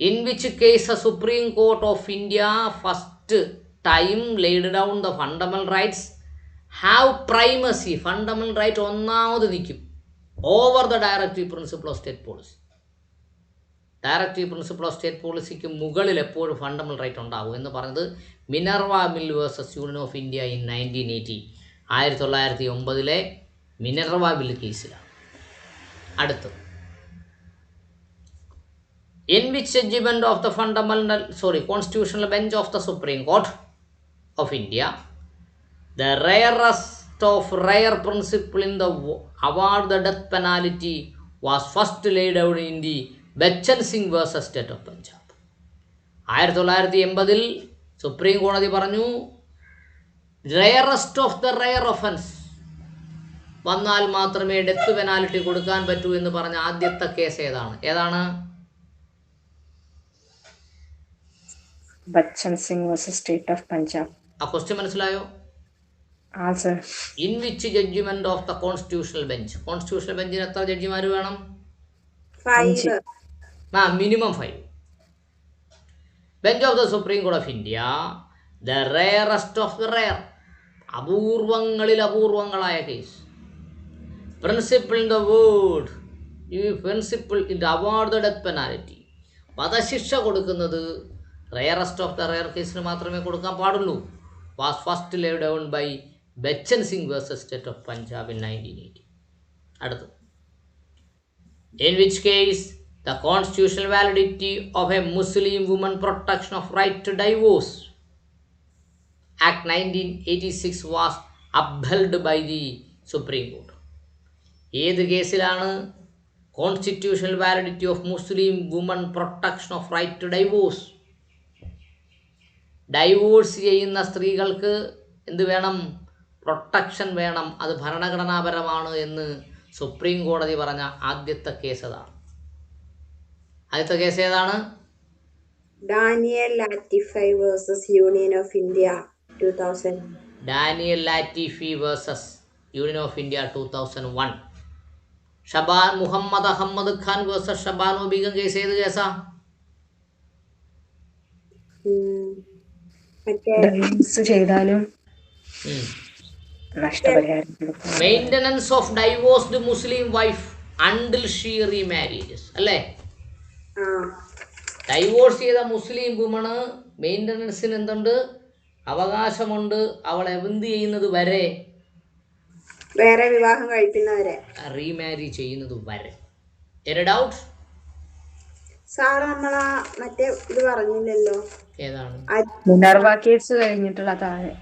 In which case the Supreme Court of India first time laid down the fundamental rights have primacy. Fundamental right ഒന്നാമത് നിൽക്കും over the directive principle of state policy. Directive principle of state പോളിസിക്ക് മുകളിൽ എപ്പോഴും ഫണ്ടമെൻ്റൽ റൈറ്റ് ഉണ്ടാവും എന്ന് പറഞ്ഞത് Minerva mill versus union of India in 1980. 1909 Minerva mill കേസിലാണ്. അടുത്തത്, in which judgment of the constitutional bench of the Supreme Court of India the rarest of rare principle in the award the death penalty was first laid out in the Bachchan Singh versus State of Punjab. 1980 supreme കോടതി പറഞ്ഞു rarest of the rare offence വന്നാൽ മാത്രമേ death penalty കൊടുക്കാൻ പറ്റൂ എന്ന് പറഞ്ഞ ആദ്യത്തെ case ഏതാണ്?
Bachchan Singh versus State of Punjab.
ആ ക്വസ്റ്റ്യൻ മനസ്സിലായോ?
Answer.
In which judgement of the constitutional bench? Constitutional ബെഞ്ചിന് എത്ര ജഡ്ജിമാർ വേണം?
5.
Minimum 5. Bench of the Supreme Court of India the rarest of the rare, അപൂർവങ്ങളിൽ അപൂർവങ്ങളായ case. Principle in the word, ഈ principle in the award the death penalty, വധശിക്ഷ കൊടുക്കുന്നത് rarest of the rare കേസിന് മാത്രമേ കൊടുക്കാൻ പാടുള്ളൂ. Was first laid down by Bachan Singh versus state of Punjab in 1980. അടുത്ത്, in which case the constitutional validity of a Muslim woman protection of right to divorce Act 1986 was upheld by the Supreme Court. ഏത് കേസിലാണ് constitutional validity of Muslim woman protection of right to divorce? Divorce ചെയ്യുന്ന സ്ത്രീകൾക്ക് എന്ത് വേണം? Protection വേണം. അത് ഭരണഘടനാപരമാണ് എന്ന് supreme കോടതി പറഞ്ഞ ആദ്യത്തെ കേസ് അതാണ്. ആദ്യത്തെ കേസ് ഏതാണ്?
Daniel Latify versus Union of India 2000.
Daniel Latifi versus union of India 2001. Muhammad Ahmad Khan versus Shah Bano Begum case ഏത് കേസാ?
ഡൈവോഴ്സ് ചെയ്താലും നഷ്ടപരിഹാരം
maintenance of divorced Muslim wife until she remarries അല്ലേ? ഡൈവോഴ്സ് ചെയ്ത മുസ്ലിം വുമണ് മെയിൻ്റനൻസിന് എന്തുണ്ട്? അവകാശമുണ്ട്. അവൾ എന്ത് ചെയ്യുന്നത് വരെ?
വേറെ വിവാഹം കഴിക്കുന്നവരെ,
റീമാരി ചെയ്യുന്നത് വരെ. Any doubt?
സാറ് നമ്മളാ മറ്റേ ഇത് പറഞ്ഞില്ലല്ലോ,
ഏതാണ്?
മിനർവ കേസ് കഴിഞ്ഞിട്ടുള്ള താഴെ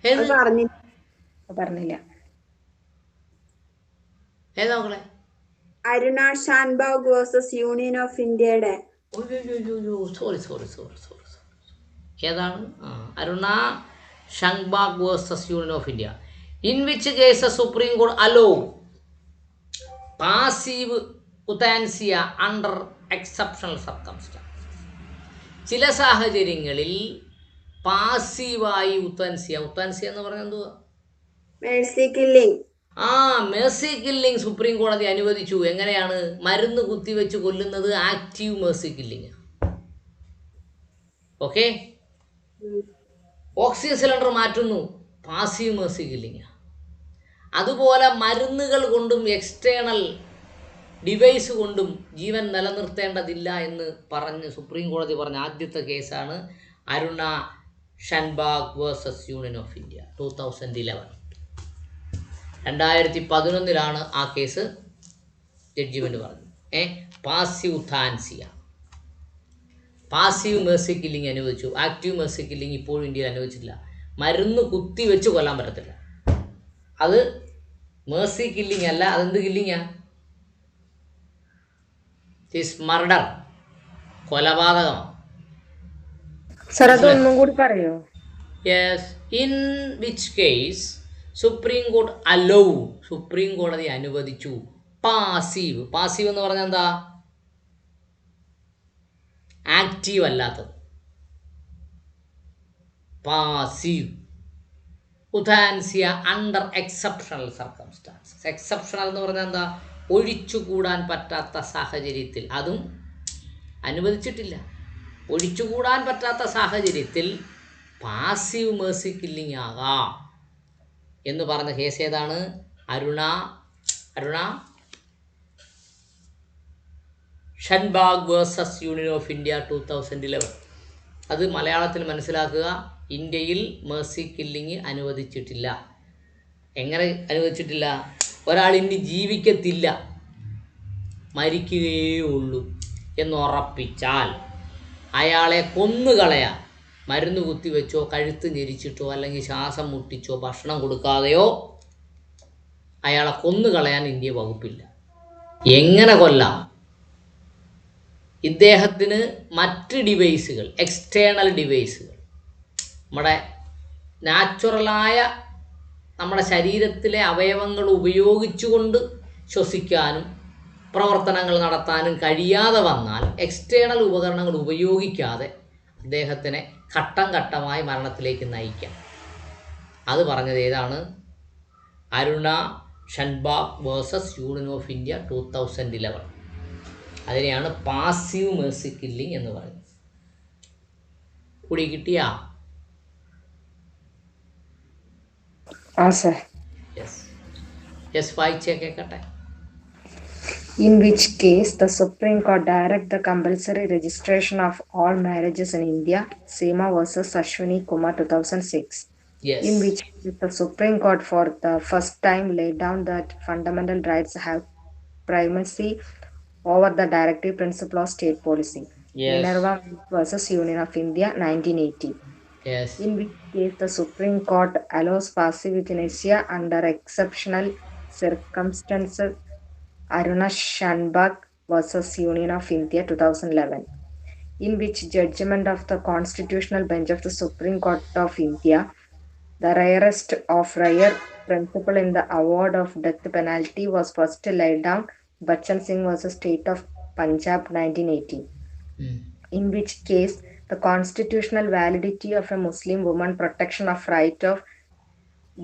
ഏത്
പറഞ്ഞില്ല.
ഏതാ മക്കളെ?
Aruna Shanbaug versus union of ഇന്ത്യയുടെ.
സോറി. ഏതാണ്? Aruna Shanbaug versus union of India. In which case Supreme കോടതി allow passive euthanasia under exceptional circumstance. ചില സാഹചര്യങ്ങളിൽ പാസീവായി ഉത്താൻസിയ എന്ന് പറഞ്ഞാൽ എന്തുവാ?
Mercy killing.
Mercy killing Supreme കോടതി അനുവദിച്ചു. എങ്ങനെയാണ്? മരുന്ന് കുത്തിവെച്ച് കൊല്ലുന്നത് active mercy killing. Okay. Oxygen cylinder മാറ്റുന്നു, പാസീവ് മേഴ്സി കില്ലിംഗ്. അതുപോലെ മരുന്നുകൾ കൊണ്ടും എക്സ്റ്റേണൽ ഡിവൈസ് കൊണ്ടും ജീവൻ നിലനിർത്തേണ്ടതില്ല എന്ന് പറഞ്ഞ് സുപ്രീം കോടതി പറഞ്ഞ ആദ്യത്തെ കേസാണ് Aruna Shanbaug versus union of India 2011. 2011 ആ കേസ് ജഡ്ജിമെൻ്റ് പറഞ്ഞു. Passive euthanasia, passive mercy killing അനുവദിച്ചു. ആക്റ്റീവ് മേഴ്സി കില്ലിംഗ് ഇപ്പോഴും ഇന്ത്യയിൽ അനുവദിച്ചിട്ടില്ല. മരുന്ന് കുത്തി വെച്ച് കൊല്ലാൻ പറ്റത്തില്ല. അത് മേഴ്സി കില്ലിംഗ് അല്ല. അതെന്ത് കില്ലിങ്ങാ? ഇറ്റ്സ് മർഡർ, കൊലപാതകമാണ്.
സർ അതൊന്നും കൂടി പറയോ?
Yes. In which case Supreme Court allow, Supreme കോടതി അനുവദിച്ചു പാസീവ്. പാസീവ് എന്ന് പറഞ്ഞാൽ എന്താ? ആക്റ്റീവ് അല്ലാത്തത്. Passive euthanasia under exceptional circumstances. Exceptional എന്ന് പറഞ്ഞാൽ എന്താ? ഒഴിച്ചുകൂടാൻ പറ്റാത്ത സാഹചര്യത്തിൽ. അതും അനുവദിച്ചിട്ടില്ല. ഒഴിച്ചുകൂടാൻ പറ്റാത്ത സാഹചര്യത്തിൽ പാസീവ് മേഴ്സി കില്ലിംഗ് ആകാം എന്ന് പറഞ്ഞ കേസ് ഏതാണ്? Aruna Shanbaug versus union of India 2011. അത് മലയാളത്തിൽ മനസ്സിലാക്കുക. ഇന്ത്യയിൽ മേഴ്സി കില്ലിംഗ് അനുവദിച്ചിട്ടില്ല. എങ്ങനെ അനുവദിച്ചിട്ടില്ല? ഒരാൾ ഇനി ജീവിക്കത്തില്ല, മരിക്കുകയേ ഉള്ളൂ എന്നുറപ്പിച്ചാൽ അയാളെ കൊന്നുകളയാൻ മരുന്ന് കുത്തിവെച്ചോ കഴുത്ത് ഞെരിച്ചിട്ടോ അല്ലെങ്കിൽ ശ്വാസം മുട്ടിച്ചോ ഭക്ഷണം കൊടുക്കാതെയോ അയാളെ കൊന്നുകളയാൻ ഇന്ത്യ വകുപ്പില്ല. എങ്ങനെ കൊല്ലാം? ഇദ്ദേഹത്തിന് മറ്റ് ഡിവൈസുകൾ, എക്സ്റ്റേണൽ ഡിവൈസുകൾ, നമ്മുടെ നാച്ചുറലായ നമ്മുടെ ശരീരത്തിലെ അവയവങ്ങൾ ഉപയോഗിച്ചുകൊണ്ട് ശ്വസിക്കാനും പ്രവർത്തനങ്ങൾ നടത്താനും കഴിയാതെ വന്നാൽ എക്സ്റ്റേണൽ ഉപകരണങ്ങൾ ഉപയോഗിക്കാതെ അദ്ദേഹത്തിനെ ഘട്ടം ഘട്ടമായി മരണത്തിലേക്ക് നയിക്കാം. അത് പറഞ്ഞത് ഏതാണ്? Aruna Shanbaug versus union of India 2011. അതിനെയാണ് പാസീവ് മേഴ്സി കില്ലിംഗ് എന്ന് പറയുന്നത്. കൂടി കിട്ടിയാ?
Sir
yes. വായിച്ചേ കേൾക്കട്ടെ.
in which case the Supreme Court direct the compulsory registration of all marriages in India, Seema versus Ashwini Kumar 2006, in
Yes.
which the Supreme Court for the first time laid down that fundamental rights have primacy over the directive principle of state policy.
Yes.
Minerva versus Union of India 1980,
Yes.
in which case the Supreme Court allows passive euthanasia under exceptional circumstances. Aruna Shanbag versus Union of India 2011, in which judgment of the Constitutional Bench of the Supreme Court of India, the rarest of rare principle in the award of death penalty was first laid down, Bachchan Singh versus State of Punjab 1980,
Mm.
in which case the constitutional validity of a Muslim woman protection of right of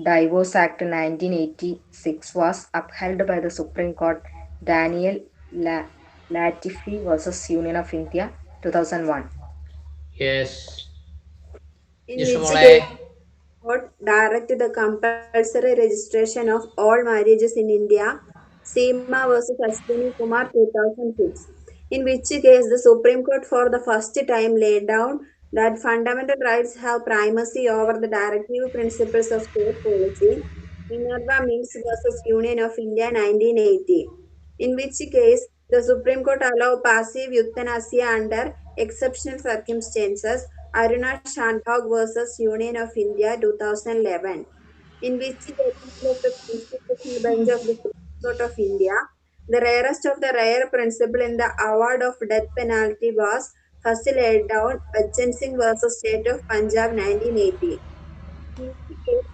Divorce Act 1986 was upheld by the Supreme Court. Daniel Latifi versus Union of India 2001.
Yes.
In
Just
which
മോളെ.
case court directed the compulsory registration of all marriages in India, Seema versus Ashwini Kumar 2006, in which case the Supreme Court for the first time laid down that fundamental rights have primacy over the directive principles of state policy, Minerva Mills versus Union of India 1980, in which case the Supreme Court allowed passive euthanasia under exceptional circumstances, Aruna Shanbhag versus Union of India 2011, in which judgment of the Constitutional Bench of the Supreme Court of India, the rarest of the rare principle in the award of death penalty was first laid down, Bachchan Singh versus State of Punjab 1980. In which case,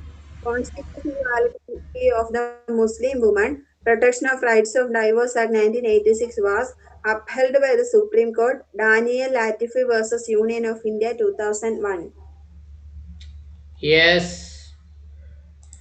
constitutional validity of the Muslim woman, protection of rights of divorce act 1986 was upheld by the Supreme Court, Daniel Latifi versus Union of India 2001.
Yes.